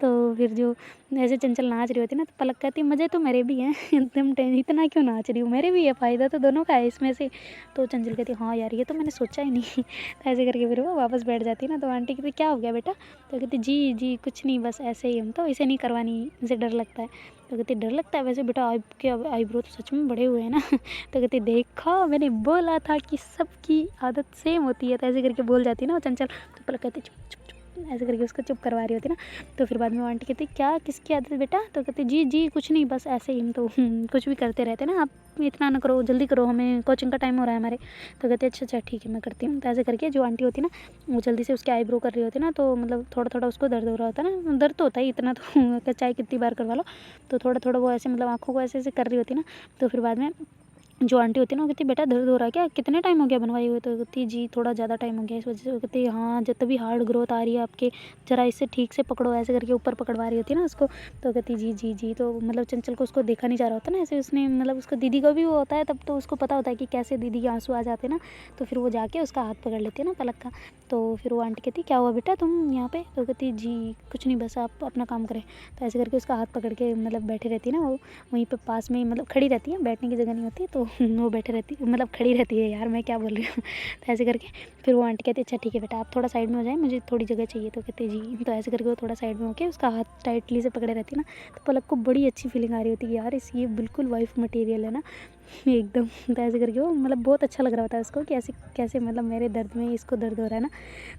तो फिर जो ऐसे चंचल नाच रही होती ना, तो पलक कहती मज़े तो मेरे भी हैं। एकदम इतना क्यों नाच रही हूँ, मेरे भी है, फ़ायदा तो दोनों का है इसमें से। तो चंचल कहती हाँ यार ये तो मैंने सोचा ही नहीं। तो ऐसे करके फिर वो वापस बैठ जाती ना। तो आंटी कहती क्या हो गया बेटा? तो कहती जी जी कुछ नहीं, बस ऐसे ही, हम तो इसे नहीं करवानी, इसे डर लगता है। तो कहती डर लगता है? वैसे बेटा आपके आईब्रो तो सच में बड़े हुए हैं ना। तो कहती देखा मैंने बोला था कि सबकी आदत सेम होती है। तो ऐसे करके बोल जाती ना वो चंचल। तो पलक कहती चुप चुप चुप, ऐसे करके उसको चुप करवा रही होती ना। तो फिर बाद में वो आंटी कहती क्या किसकी आदत बेटा? तो कहती जी जी कुछ नहीं, बस ऐसे ही, हम तो कुछ भी करते रहते ना, आप इतना ना करो, जल्दी करो, हमें कोचिंग का टाइम हो रहा है हमारे। तो कहते अच्छा अच्छा ठीक है मैं करती हूँ। तो ऐसे करके जो आंटी होती ना वो जल्दी से उसके आईब्रो कर रही होती ना, तो मतलब थोड़ा थोड़ा उसको दर्द हो रहा होता ना, दर्द तो होता ही इतना तो चाहे कितनी बार करवा लो। तो थोड़ा थोड़ा वो ऐसे मतलब आँखों को ऐसे ऐसे कर रही होती ना। तो फिर बाद में जो आंटी होती है ना वो कहती बेटा दर्द हो रहा है क्या, कितने टाइम हो गया बनवाई हुए? तो कहती जी थोड़ा ज़्यादा टाइम हो गया इस वजह से। वो कहती हाँ जब तभी हार्ड ग्रोथ आ रही है आपके, ज़रा इससे ठीक से पकड़ो, ऐसे करके ऊपर पकड़वा रही होती है ना उसको। तो कहती जी जी जी। तो मतलब चंचल को उसको देखा नहीं जा रहा होता ना, ऐसे उसने मतलब उसको दीदी को भी वो होता है, तब तो उसको पता होता है कि कैसे दीदी के आंसू आ जाते हैं ना। तो फिर वो जाके उसका हाथ पकड़ लेती है ना पलक का। तो फिर वो आंटी कहती क्या हुआ बेटा तुम यहाँ पे? तो कहती जी कुछ नहीं, बस आप अपना काम करें। तो ऐसे करके उसका हाथ पकड़ के मतलब बैठे रहती है ना वो, वहीं पे पास में मतलब खड़ी रहती है, बैठने की जगह नहीं होती, तो वो बैठे रहती मतलब खड़ी रहती है, यार मैं क्या बोल रही हूँ। तो ऐसे करके फिर वो आंटी कहती अच्छा ठीक है बेटा आप थोड़ा साइड में हो जाए, मुझे थोड़ी जगह चाहिए। तो कहते जी। तो ऐसे करके वो थोड़ा साइड में होके उसका हाथ टाइटली से पकड़े रहती है ना। तो पलक को बड़ी अच्छी फीलिंग आ रही होती है यार इस ये बिल्कुल वाइफ मटेरियल है ना एकदम। तो ऐसे करके वो मतलब बहुत अच्छा लग रहा होता है उसको कि ऐसे कैसे मतलब मेरे दर्द में इसको दर्द हो रहा है ना।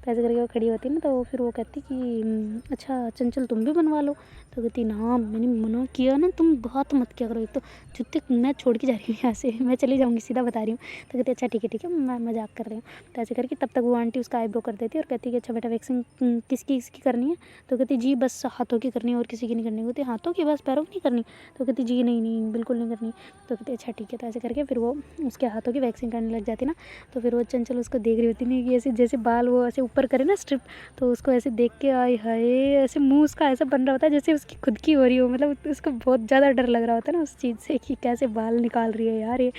तो ऐसे करके वो खड़ी होती है ना। तो फिर वो कहती कि अच्छा चंचल तुम भी बनवा लो। तो कहती ना मैंने मना किया ना, तुम बात मत किया करो, एक तो जुत्ते मैं छोड़ के जा रही हूँ यहाँ से, मैं चली जाऊँगी सीधा बता रही हूँ। तो कहती अच्छा ठीक है मैं मजाक कर रही हूँ। तो ऐसे करके तब तक वो आंटी उसका आईब्रो कर देती है और कहती कि अच्छा बेटा वैक्सिंग किसकी किसकी करनी है? तो कहती जी बस हाथों की करनी है और किसी की नहीं करनी। होती हाथों की बस, पैरों की नहीं करनी? तो कहती जी नहीं नहीं बिल्कुल नहीं करनी। तो कहती अच्छा ठीक है। तो ऐसे करके फिर वो उसके हाथों की वैक्सिंग करने लग जाती ना। तो फिर वो चंचल उसको देख रही होती नहीं कि ऐसे जैसे बाल वो ऐसे ऊपर करे ना स्ट्रिप, तो उसको ऐसे देख के आए हाय ऐसे मुंह उसका ऐसा बन रहा होता है जैसे उसकी खुद की हो रही हो, मतलब उसको बहुत ज़्यादा डर लग रहा होता है ना उस चीज़ से कि कैसे बाल निकाल रही है यार ये।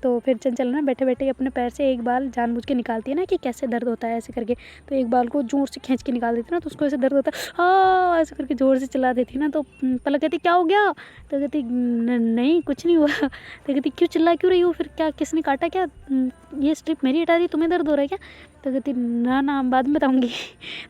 तो फिर चंचल ना बैठे बैठे अपने पैर से एक बाल जानबूझ के निकालती है ना कि कैसे दर्द होता है ऐसे करके। तो एक बाल को जोर से खींच के निकाल देती है ना, तो उसको ऐसे दर्द होता है हाँ ऐसे करके जोर से चला देती है ना। तो पलक कहती क्या हो गया? तो कहती नहीं कुछ नहीं हुआ। तो कहती क्यों चिल्ला क्यों रही हो, फिर क्या किसने काटा क्या, ये स्ट्रिप मेरी हटा दी, तुम्हें दर्द हो रहा है क्या? तो कहती ना ना बाद में बताऊँगी।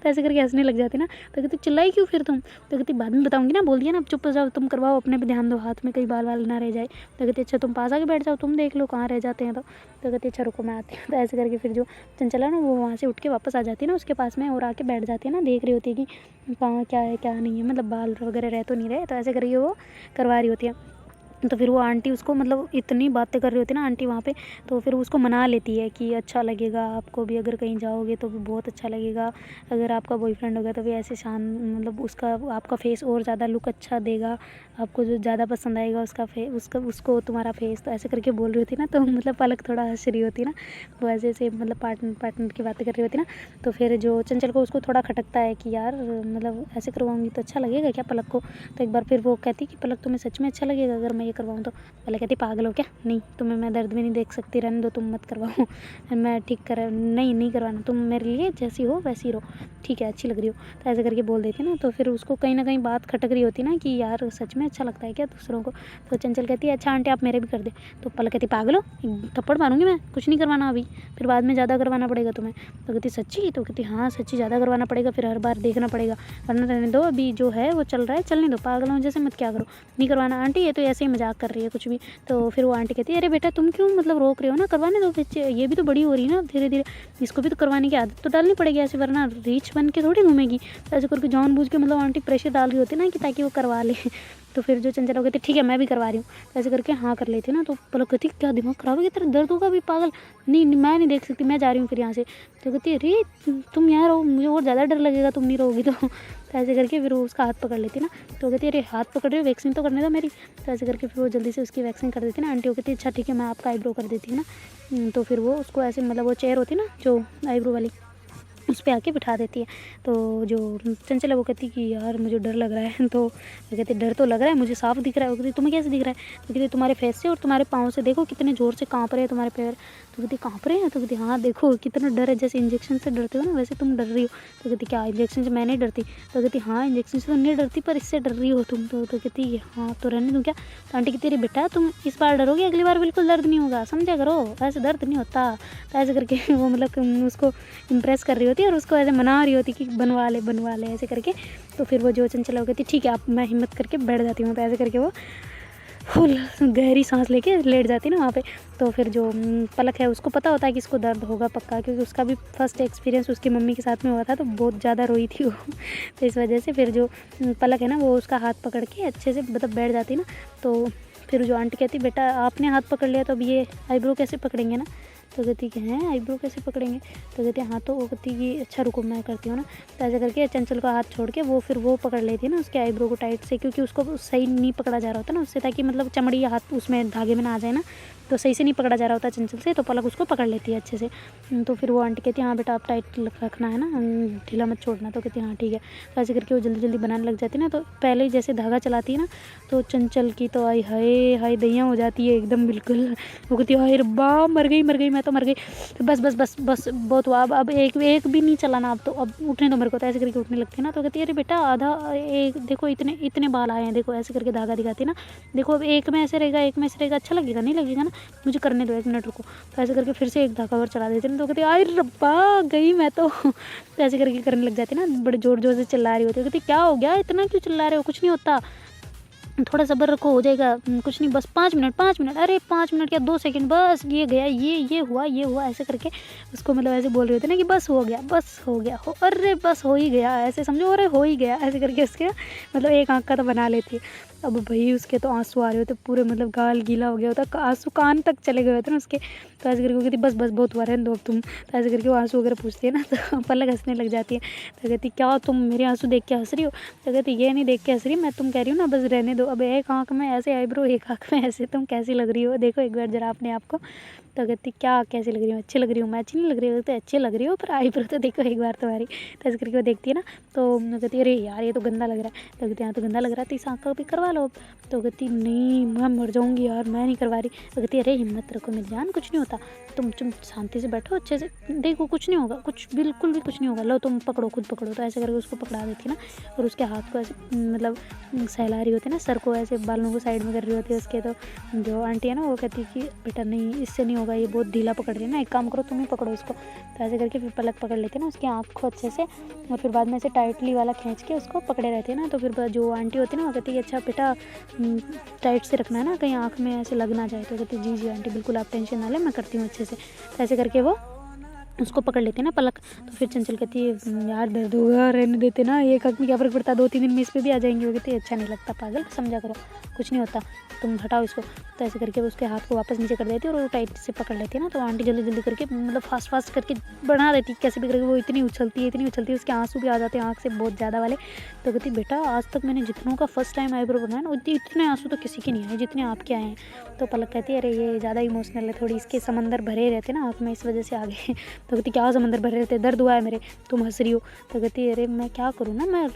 तो ऐसे करके हँसने लग जाती ना। तो कहती चिल्लाई क्यों फिर तुम? तो कहती बाद में बताऊँगी ना, बोल दिया ना, चुप हो जाओ, तुम करवाओ, अपने पे ध्यान दो, हाथ में कहीं बाल वाल ना रह जाए। तो कहती अच्छा तुम पास आके बैठ जाओ, तुम देख लो कहाँ रह जाते हैं। तो कहती अच्छा रुको मैं आती हूँ। तो ऐसे करके फिर जो चंचल है ना वो वहाँ से उठ के वापस आ जाती है ना उसके पास में, और आके बैठ जाती है ना, देख रही होती है कि कहाँ क्या है क्या नहीं है, मतलब बाल वगैरह रह तो नहीं रहे। तो ऐसे करके वो करवा रही होती है। तो फिर वो आंटी उसको मतलब इतनी बातें कर रही होती है ना आंटी वहाँ पे, तो फिर उसको मना लेती है कि अच्छा लगेगा आपको भी, अगर कहीं जाओगे तो भी बहुत अच्छा लगेगा, अगर आपका बॉयफ्रेंड होगा तो भी ऐसे मतलब उसका आपका फेस और ज़्यादा लुक अच्छा देगा, आपको जो ज़्यादा पसंद आएगा उसको तुम्हारा फेस। तो ऐसे करके बोल रही होती ना, तो मतलब पलक थोड़ा हंस रही होती ना, वो ऐसे ऐसे मतलब पार्टनर की बातें कर रही होती ना। तो फिर जो चंचल को उसको थोड़ा खटकता है कि यार मतलब ऐसे करवाऊँगी तो अच्छा लगेगा क्या पलक को। तो एक बार फिर वो कहती कि पलक तुम्हें सच में अच्छा लगेगा अगर मैं ये करवाऊँ तो? पहले कहती पागल हो क्या, नहीं तुम्हें मैं दर्द भी नहीं देख सकती, रहने दो, तुम मत करवाओ। मैं ठीक कर नहीं करवाना, तुम मेरे लिए जैसी हो वैसी रहो, ठीक है अच्छी लग रही हो। तो ऐसे करके बोल देती ना। तो फिर उसको कहीं ना कहीं बात खटक रही होती ना कि यार सच में अच्छा लगता है क्या दूसरों को। तो चंचल कहती है अच्छा आंटी आप मेरे भी कर दे। तो पलक कहती पागल हो, एक थप्पड़ मारूंगी मैं, कुछ नहीं करवाना अभी, फिर बाद में ज़्यादा करवाना पड़ेगा तुम्हें। तो कहती सच्ची? तो कहती हाँ सच्ची, ज़्यादा करवाना पड़ेगा, फिर हर बार देखना पड़ेगा, वरना रहने दो, अभी जो है वो चल रहा है चलने दो, पागल हो जैसे मत क्या करो, नहीं करवाना आंटी, ये तो ऐसे ही मजाक कर रही है कुछ भी। तो फिर वो आंटी कहती है अरे बेटा तुम क्यों मतलब रोक रहे हो ना, करवाने दो बच्चे, ये भी तो बड़ी हो रही है ना धीरे धीरे, इसको भी तो करवाने की आदत तो डालनी पड़ेगी, ऐसे वरना रीच बन के थोड़ी घूमेगी। तो ऐसे करके जानबूझ के मतलब आंटी प्रेशर डाल रही होती है ना कि ताकि वो करवा ले। तो फिर जो चंचला कहती ठीक है मैं भी करवा रही हूँ। तो ऐसे करके हाँ कर लेती ना। तो पलक कहती क्या दिमाग खराब है क्या तेरा, दर्द होगा अभी पागल, नहीं मैं नहीं देख सकती, मैं जा रही हूँ फिर यहाँ से। तो कहती अरे तुम यहाँ रहो, मुझे और ज़्यादा डर लगेगा तुम नहीं रहोगी तो। ऐसे करके फिर वो उसका हाथ पकड़ लेती ना। तो कहती अरे हाथ पकड़ रही हो, वैक्सीन तो करने दो मेरी। तो ऐसे करके फिर वो जल्दी से उसकी वैक्सीन कर देती ना आंटी। वो कहती अच्छा ठीक है मैं आपका आईब्रो कर देती हूँ ना। तो फिर वो उसको ऐसे मतलब वो चेयर होती ना जो आईब्रो वाली, उस पे आके बिठा देती है। तो जो चंचल है वो कहती कि यार मुझे डर लग रहा है। तो वो कहती डर तो लग रहा है, मुझे साफ दिख रहा है। वो कहती तुम्हें कैसे दिख रहा है? तो कहती तुम्हारे फेस से और तुम्हारे पाँव से देखो कितने ज़ोर से काँप रहे हैं तुम्हारे पैर। तो कहती काँप रहे हैं? तो कहती हाँ देखो कितना डर है, जैसे इंजेक्शन से डरते हो ना वैसे तुम डर रही हो। तो कहती क्या इंजेक्शन से मैं नहीं डरती? तो कहती हाँ इंजेक्शन से तो नहीं डरती पर इससे डर रही हो तुम। तो कहती हाँ तो रहने दूँ क्या? तो आंटी कहती अरे बेटा तुम इस बार डरोगे, अगली बार बिल्कुल दर्द नहीं होगा, समझा करो, ऐसे दर्द नहीं होता। तो ऐसे करके वो मतलब उसको इम्प्रेस कर रही होती है और उसको ऐसे मना रही होती कि बनवा ले ऐसे करके। तो फिर वो जो चंचला कहती ठीक है आप, मैं हिम्मत करके बैठ जाती हूँ। तो ऐसे करके वो फुल गहरी सांस लेके लेट जाती ना वहाँ पे। तो फिर जो पलक है उसको पता होता है कि इसको दर्द होगा पक्का, क्योंकि उसका भी फर्स्ट एक्सपीरियंस उसकी मम्मी के साथ में हुआ था, तो बहुत ज़्यादा रोई थी वो। तो इस वजह से फिर जो पलक है ना वो उसका हाथ पकड़ के अच्छे से मतलब बैठ जाती ना। तो फिर जो आंटी कहती बेटा आपने हाथ पकड़ लिया तो अब ये आईब्रो कैसे पकड़ेंगे ना। तो कहती कि हैं आईब्रो कैसे पकड़ेंगे? तो कहती हाँ। तो वो कहती कि अच्छा रुको मैं करती हूँ ना। तो ऐसे करके चंचल का हाथ छोड़ के वो फिर वो पकड़ लेती है ना उसके आईब्रो को टाइट से, क्योंकि उसको सही नहीं पकड़ा जा रहा होता ना उससे, ताकि मतलब चमड़ी या हाथ उसमें धागे में ना आ जाए ना, तो सही से नहीं पकड़ा जा रहा होता चंचल से। तो पलक उसको पकड़ लेती है अच्छे से। तो फिर वो आंटी कहती है हाँ बेटा आप टाइट रखना है ना, ढीला मत छोड़ना। तो कहती हाँ ठीक है। तो ऐसे करके वो जल्दी जल्दी बनाने लग जाती है ना। तो पहले ही जैसे धागा चलाती है ना तो चंचल की तो आई हाय हाय दैया हो जाती है एकदम बिल्कुल। वो कहती है हाय रब्बा मर गई मैं तो मर गई, बस बस बस बस बहुत हुआ, अब एक भी नहीं चलाना, अब तो अब उठने दो मेरे को। तो ऐसे करके उठने लगती है ना। तो कहती है अरे बेटा आधा एक देखो इतने इतने बाल आए हैं देखो, ऐसे करके धागा दिखाती है ना, देखो अब एक में ऐसे रहेगा एक में ऐसे रहेगा, अच्छा लगेगा नहीं लगेगा ना, मुझे करने दो 1 मिनट रुको। तो ऐसे करके फिर से एक धागा और चला देते हैं। तो कहती अरे रब्बा गई मैं तो। तो ऐसे करके करने लग जाती है ना, बड़े ज़ोर ज़ोर से चिल्ला रही होती है। कहती क्या हो गया इतना क्यों चिल्ला रहे हो, कुछ नहीं होता, थोड़ा सब्र रखो हो जाएगा, कुछ नहीं बस 5 मिनट, अरे 5 मिनट क्या 2 सेकंड, बस ये गया ये हुआ ऐसे करके उसको मतलब ऐसे बोल रहे होते ना कि बस हो गया हो, अरे बस हो ही गया, ऐसे समझो, अरे हो ही गया ऐसे करके उसके मतलब एक आँख का तो बना लेती है। अब भाई उसके तो आंसू आ रहे होते पूरे, मतलब गाल गीला हो गया होता, आंसू कान तक चले गए होते ना उसके। तो ऐसे करके वो कहती बस बहुत हुआ, रहने दो अब तुम। तो ऐसे करके वो आंसू वगैरह पूछती है ना तो पलक हंसने लग जाती है। तो कहती क्या तुम मेरे आंसू देख के हंस रही हो? तो कहती ये नहीं देख के हंस रही, मैं तुम कह रही हूँ ना बस रहने दो, अब एक आँख में ऐसे आईब्रो एक आँख में ऐसे, तुम कैसी लग रही हो देखो एक बार जरा अपने आप को। तो कहती क्या कैसी लग रही हूँ, अच्छी लग रही हूँ मैं, अच्छी नहीं लग रही हूँ? तो अच्छी लग रही हो, पर आईब्रो तो देखो एक बार तुम्हारी। तो ऐसे करके वो देखती है ना, तो कहती है अरे यार ये तो गंदा लग रहा है। तो कहती हाँ तो गंदा लग रहा है तो इस आँख का भी करवा लो। तो कहती नहीं मैं मर जाऊँगी यार, मैं नहीं करवा रही। तो कहती अरे हिम्मत रखो मेरी जान, कुछ नहीं होता, तुम शांति से बैठो अच्छे से, देखो कुछ नहीं होगा, कुछ बिल्कुल भी कुछ नहीं होगा, लो तुम पकड़ो, खुद पकड़ो। तो ऐसे करके उसको पकड़ा देती ना, और उसके हाथ को ऐसे मतलब सहला रही होती है ना, सर को ऐसे बालों को साइड में कर रही होती है उसके। तो जो आंटी है ना वो कहती है कि बेटा नहीं इससे नहीं होगा, ये बहुत ढीला पकड़ रही है ना, एक काम करो तुम ही पकड़ो इसको। तो ऐसे करके फिर पलक पकड़ लेते हैं ना उसकी आँख को अच्छे से, और फिर बाद में ऐसे टाइटली वाला खींच के उसको पकड़े रहते हैं ना। तो फिर जो आंटी होती है ना वो कहती है अच्छा बेटा टाइट से रखना है ना, कहीं आँख में ऐसे लग ना जाए। तो कहती जी जी आंटी बिल्कुल आप टेंशन ना लें, मैं करती हूँ अच्छे से। तो ऐसे करके वो उसको पकड़ लेते हैं ना पलक। तो फिर चंचल कहती है यार दर्द होगा, रहने देते ना, एक आँख में क्या फ़र्क पड़ता है, 2-3 दिन में इस पे भी आ जाएंगे। वो कहती है अच्छा नहीं लगता पागल, समझा करो, कुछ नहीं होता, तुम हटाओ इसको। तो ऐसे करके वो उसके हाथ को वापस नीचे कर देती है और वो टाइट से पकड़ लेती है ना। तो आंटी जल्दी जल्दी करके मतलब फास्ट करके बना देती है, कैसे भी करके। वो इतनी उछलती है उसके आंसू भी आ जाते हैं आँख से बहुत ज़्यादा वाले। तो कहती बेटा आज तक मैंने जितनों का फर्स्ट टाइम आईब्रो बनाया ना, इतने आंसू तो किसी के नहीं आए जितने आपके आए हैं। तो पलक कहती है अरे ये ज़्यादा इमोशनल है थोड़ी, इसके समंदर भरे रहते ना आँख में, इस वजह से आ गए। तो कहती क्या समंदर भरे रहते, दर्द हुआ है मेरे, तुम हंस रही हो। तो कहती है अरे मैं क्या करूँ ना, मैं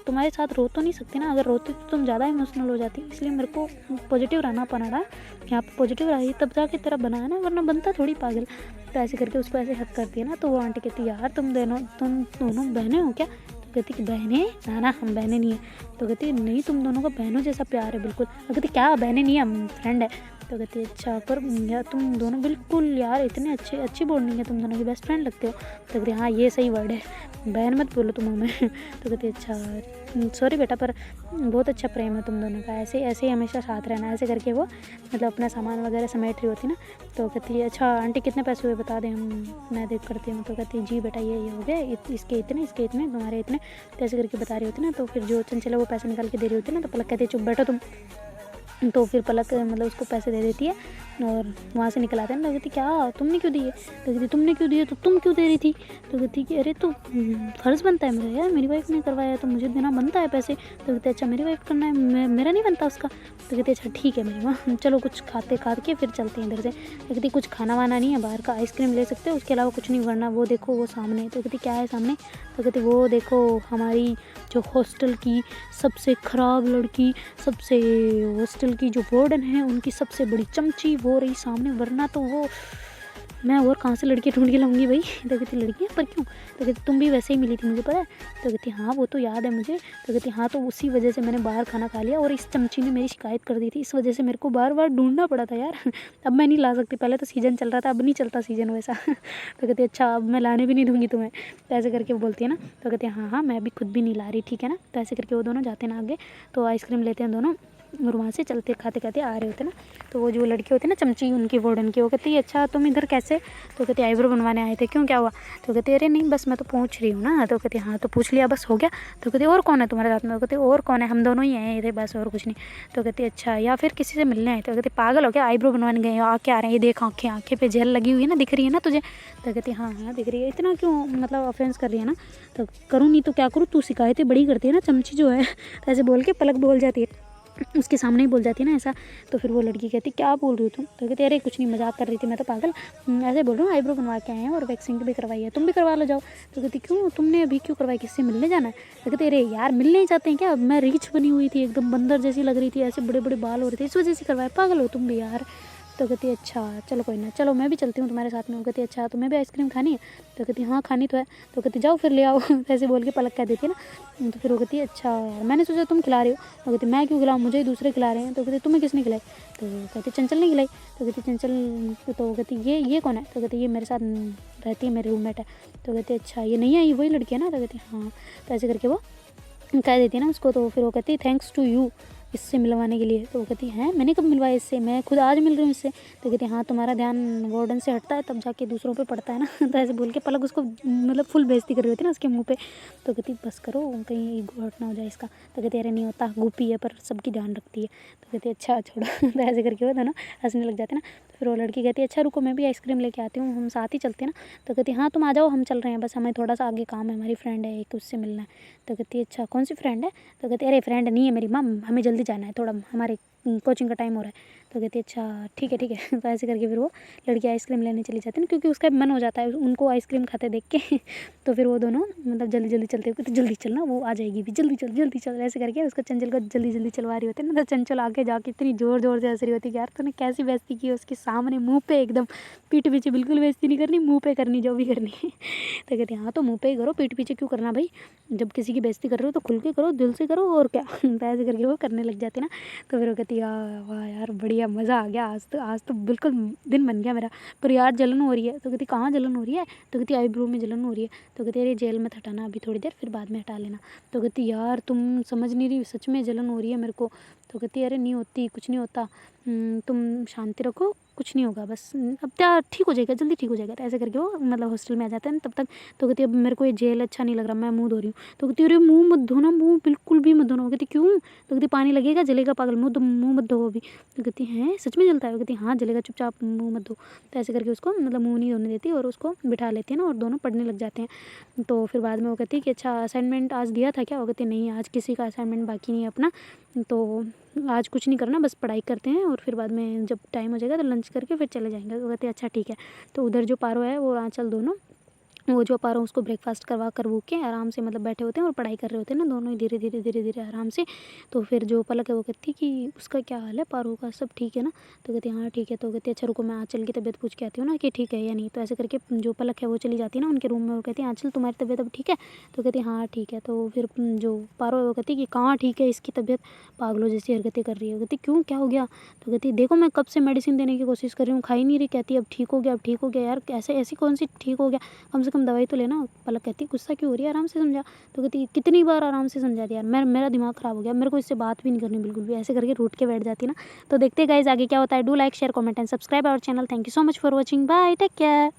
तुम्हारे साथ रो तो नहीं सकती ना, अगर रोती तो तुम ज़्यादा इमोशनल हो जाती, इसलिए मेरे को पॉजिटिव रहना पड़ा यहाँ पे, पॉजिटिव रही तब जाके तेरा बना है ना, वरना बनता थोड़ी पागल। तो ऐसे करके उसको ऐसे हक करती है ना। तो वो आंटी कहती है यार तुम दोनों बहनें हो क्या? तो कहती कि बहनें ना हम बहनें नहीं है। तो कहती नहीं तुम दोनों का बहनों जैसा प्यार है बिल्कुल। तो कहती क्या बहनें नहीं है हम फ्रेंड है। तो कहती है अच्छा पर यार तुम दोनों बिल्कुल यार इतने अच्छी बॉन्डिंग है तुम दोनों की, बेस्ट फ्रेंड लगते हो। तो कहती हाँ ये सही वर्ड है, बहन मत बोलो तुम हमें। तो कहती अच्छा सॉरी बेटा, पर बहुत अच्छा प्रेम है तुम दोनों का, ऐसे ही हमेशा साथ रहना। ऐसे करके वो मतलब अपना सामान वगैरह समेट रही होती ना। तो कहती है अच्छा आंटी कितने पैसे हुए बता दें, मैं देख करती हूँ। तो कहती है जी बेटा ये हो गए, इसके इतने तुम्हारे इतने। तो ऐसे करके बता रही होती ना। तो फिर जो चंचल है वो पैसे निकाल के दे रही होती ना। तो पलक कहती है चुप बैठो तुम। तो फिर पलक मतलब उसको पैसे दे देती है और वहाँ से निकल आते हैं। तो कहती क्या तुमने क्यों दिए? तो कहती तुमने क्यों दिए, तो तुम क्यों दे रही थी? तो कहती कि अरे तो फ़र्ज़ बनता है मेरा यार, मेरी वाइफ ने करवाया तो मुझे देना बनता है पैसे। तो कहते अच्छा मेरी वाइफ करना है, मेरा नहीं बनता उसका। तो कहते अच्छा ठीक है मेरी माँ, चलो कुछ खा के फिर चलते हैं इधर से। तो कहती कुछ खाना वाना नहीं है, बाहर का आइसक्रीम ले सकते हो, उसके अलावा कुछ नहीं करना, वो देखो वो सामने। तो कहती क्या है सामने? तो कहती वो देखो हमारी जो हॉस्टल की सबसे ख़राब लड़की, सबसे हॉस्टल की जो वार्डन है उनकी सबसे बड़ी चमची वो रही सामने, वरना तो वो मैं और कहाँ से लड़की ढूंढ के लाऊंगी भाई। तो कहती लड़की पर क्यों? तो कहती तुम भी वैसे ही मिली थी मुझे पता है। तो कहती हाँ वो तो याद है मुझे। तो कहती हाँ तो उसी वजह से मैंने बाहर खाना खा लिया और इस चमची ने मेरी शिकायत कर दी थी, इस वजह से मेरे को बार बार ढूंढना पड़ा था यार। अब मैं नहीं ला सकती, पहले तो सीज़न चल रहा था, अब नहीं चलता सीज़न वैसा। तो कहती अच्छा अब मैं लाने भी नहीं दूँगी तुम्हें। तो ऐसे करके वो बोलती है ना। तो कहती हाँ हाँ मैं भी खुद भी नहीं ला रही ठीक है ना। तो ऐसे करके वो दोनों जाते हैं ना आगे, तो आइसक्रीम लेते हैं दोनों और वहाँ से चलते खाते खाते आ रहे होते ना। तो वो जो लड़की होती है ना चमची उनकी वार्डन की, वो कहती है अच्छा तुम इधर कैसे? तो कहती आईब्रो बनवाने आए थे, क्यों क्या हुआ? तो कहती अरे नहीं बस मैं तो पूछ रही हूँ ना। तो कहती हाँ तो पूछ लिया बस हो गया? तो कहती और कौन है तुम्हारे साथ में? तो कहती और कौन है, हम दोनों ही आए थे बस और कुछ नहीं। तो कहती अच्छा या फिर किसी से मिलने आए? तो कहती पागल हो क्या, आईब्रो बनवाने गए आके आ रहे हैं, ये देख आँखें पे जेल लगी हुई है ना, दिख रही है ना तुझे? तो कहती हाँ हाँ दिख रही है, इतना क्यों मतलब ऑफेंस कर रही है ना? तो करूँ नहीं तो क्या करूँ, तू शिकायतें बड़ी करती है ना चमची जो है। तो ऐसे बोल के पलक बोल जाती है, उसके सामने ही बोल जाती है ना ऐसा। तो फिर वो लड़की कहती क्या बोल रही हो तुम? तो कहती अरे कुछ नहीं मजाक कर रही थी मैं तो पागल, ऐसे बोल रहा हूँ आईब्रो बनवा के आए हैं और वैक्सिंग भी करवाई है, तुम भी करवा लो जाओ। तो कहती क्यों तुमने अभी क्यों करवाई, किससे मिलने जाना है? तो कहते अरे यार मिलने ही जाते हैं क्या, मैं रीछ बनी हुई थी एकदम बंदर जैसी लग रही थी, ऐसे बड़े बड़े बाल हो रहे थे इस वजह से करवाया, पागल हो तुम भी यार। तो कहती अच्छा चलो कोई ना, चलो मैं भी चलती हूँ तुम्हारे साथ में। वो कहती अच्छा तुम्हें भी आइसक्रीम खानी है? तो कहती हाँ खानी तो है। तो कहती जाओ फिर ले आओ। ऐसे बोल के पलक कह देती है ना। तो फिर वो कहती है अच्छा यार मैंने सोचा तुम खिला रही हो। तो कहती मैं क्यों खिलाऊँ, मुझे ही दूसरे खिला रहे हैं। तो कहती तुम्हें किसने खिलाई? तो कहती चंचल ने खिलाई। तो कहती चंचल, तो कहती ये कौन है? तो कहती ये मेरे साथ रहती है, मेरी रूममेट है। तो कहती अच्छा ये नहीं आई वही लड़की है ना? तो कहती हाँ। तो ऐसे करके वो कह देती है ना उसको। तो फिर वो कहती थैंक्स टू यू इससे मिलवाने के लिए। तो वो कहती है मैंने कब मिलवाया इससे, मैं खुद आज मिल रही हूँ इससे। तो कहती हाँ तुम्हारा ध्यान वार्डन से हटता है तब जाके दूसरों पे पड़ता है ना। तो ऐसे बोल के पलक उसको मतलब फुल बेइज्जती कर रही होती है ना उसके मुंह पे। तो कहती बस करो कहीं ईगो हर्ट ना हो जाए इसका। तो कहती अरे नहीं होता, गुप्पी है पर सबकी ध्यान रखती है। तो कहती अच्छा छोड़ो। तो ऐसे करके वो दोनों हंसने लग जाते हैं ना। तो फिर वो लड़की कहती है अच्छा रुको मैं भी आइसक्रीम लेके आती हूँ, हम साथ ही चलते हैं ना। तो कहती हाँ तुम आ जाओ हम चल रहे हैं, बस हमें थोड़ा सा आगे काम है, हमारी फ्रेंड है एक उससे मिलना है। तो कहती है अच्छा कौन सी फ्रेंड है? तो कहती अरे फ्रेंड नहीं है मेरी मम, हमें जल्दी जाना है थोड़ा, हमारे कोचिंग का टाइम हो रहा है। तो कहती है अच्छा ठीक है ठीक है। तो ऐसे करके फिर वो लड़की आइसक्रीम लेने चली जाती है ना, क्योंकि उसका मन हो जाता है उनको आइसक्रीम खाते देख के। तो फिर वो दोनों मतलब जल्दी जल्दी चलते हुए, तो जल्दी चलना वो आ जाएगी भी, जल्दी चल ऐसे करके उसको चंचल को जल्दी जल्दी चलवा रही होती है ना। तो चंचल आगे जाके इतनी ज़ोर ज़ोर से हंस रही होती है कि यार तूने कैसी बेइज्जती की उसके सामने, मुँह पे एकदम, पीठ पीछे बिल्कुल बेइज्जती नहीं करनी, मुँह पे करनी जो भी करनी है। तो कहती है हाँ तो मुँह पे ही करो, पीठ पीछे क्यों करना भाई, जब किसी की बेइज्जती कर रहे हो तो खुल के करो, दिल से करो और क्या। तो ऐसे करके वो करने लग जाती है ना। तो फिर वो कहती है वाह यार बढ़िया मज़ा आ गया, आज तो बिल्कुल दिन बन गया मेरा। पर यार जलन हो रही है। तो कहती कहाँ जलन हो रही है। तो कहती आईब्रो में जलन हो रही है। तो कहती अरे जेल में हटाना अभी थोड़ी देर, फिर बाद में हटा लेना। तो कहती यार तुम समझ नहीं रही, सच में जलन हो रही है मेरे को। तो कहती अरे नहीं होती, कुछ नहीं होता, तुम शांति रखो, कुछ नहीं होगा, बस अब क्या ठीक हो जाएगा, जल्दी ठीक हो जाएगा। तो ऐसे करके वो मतलब हॉस्टल में आ जाता है तब तक। तो कहती अब मेरे को ये जेल अच्छा नहीं लग रहा, मैं मुँह धो रही हूँ। तो कहती अरे मुँह मत धोना, मुँह बिल्कुल भी मत धोना। कहती क्यों। तो कहती पानी लगेगा, जलेगा पागल, मुँह मत धो अभी। तो कहती हैं सच में जलता है। कहती हाँ जलेगा, चुपचाप मुँह मत धो। तो ऐसे करके उसको मतलब मुँह नहीं धोने देती और उसको बिठा लेती है ना, और दोनों पढ़ने लग जाते हैं। तो फिर बाद में वो कहती है कि अच्छा असाइनमेंट आज दिया था क्या। वो कहती नहीं आज किसी का असाइनमेंट बाकी नहीं है अपना, तो आज कुछ नहीं करना, बस पढ़ाई करते हैं और फिर बाद में जब टाइम हो जाएगा तो लंच करके फिर चले जाएंगे। तो कहते हैं अच्छा ठीक है। तो उधर जो पारो है वो आंचल दोनों, वो जो पारो उसको ब्रेकफास्ट करवा करवू के आराम से मतलब बैठे होते हैं और पढ़ाई कर रहे होते हैं ना दोनों ही, धीरे धीरे आराम से। तो फिर जो पलक है वो कहती कि उसका क्या हाल है, पारो का सब ठीक है ना। तो कहती हाँ ठीक है। तो कहती अच्छा रुको मैं आंचल की तबीयत पूछ के आती हूँ ना कि ठीक है या नहीं। तो ऐसे करके जो पलक है वो चली जाती है ना उनके रूम में और कहती है आंचल तुम्हारी तबीयत अब ठीक है। तो कहती हाँ ठीक है। तो फिर जो पारो है वो कहती कि कहाँ ठीक है, इसकी तबीयत पागलों जैसी हरकतें कर रही है। कहती क्यों क्या हो गया। तो कहती देखो मैं कब से मेडिसिन देने की कोशिश कर रही हूँ, खा ही नहीं रही। कहती अब ठीक हो गया, अब ठीक हो गया। यार ऐसे ऐसी कौन सी ठीक हो गया, कम से कम दवाई तो लेना। पलक कहती गुस्सा क्यों हो रही है, आराम से समझा। तो कहती कितनी बार आराम से समझा दिया यार, मेरा दिमाग ख़राब हो गया, मेरे को इससे बात भी नहीं करनी बिल्कुल भी। ऐसे करके रूठ के बैठ जाती ना। तो देखते गाइस आगे क्या होता है। Do like share comment and subscribe our channel. Thank you so much for watching, bye, take care.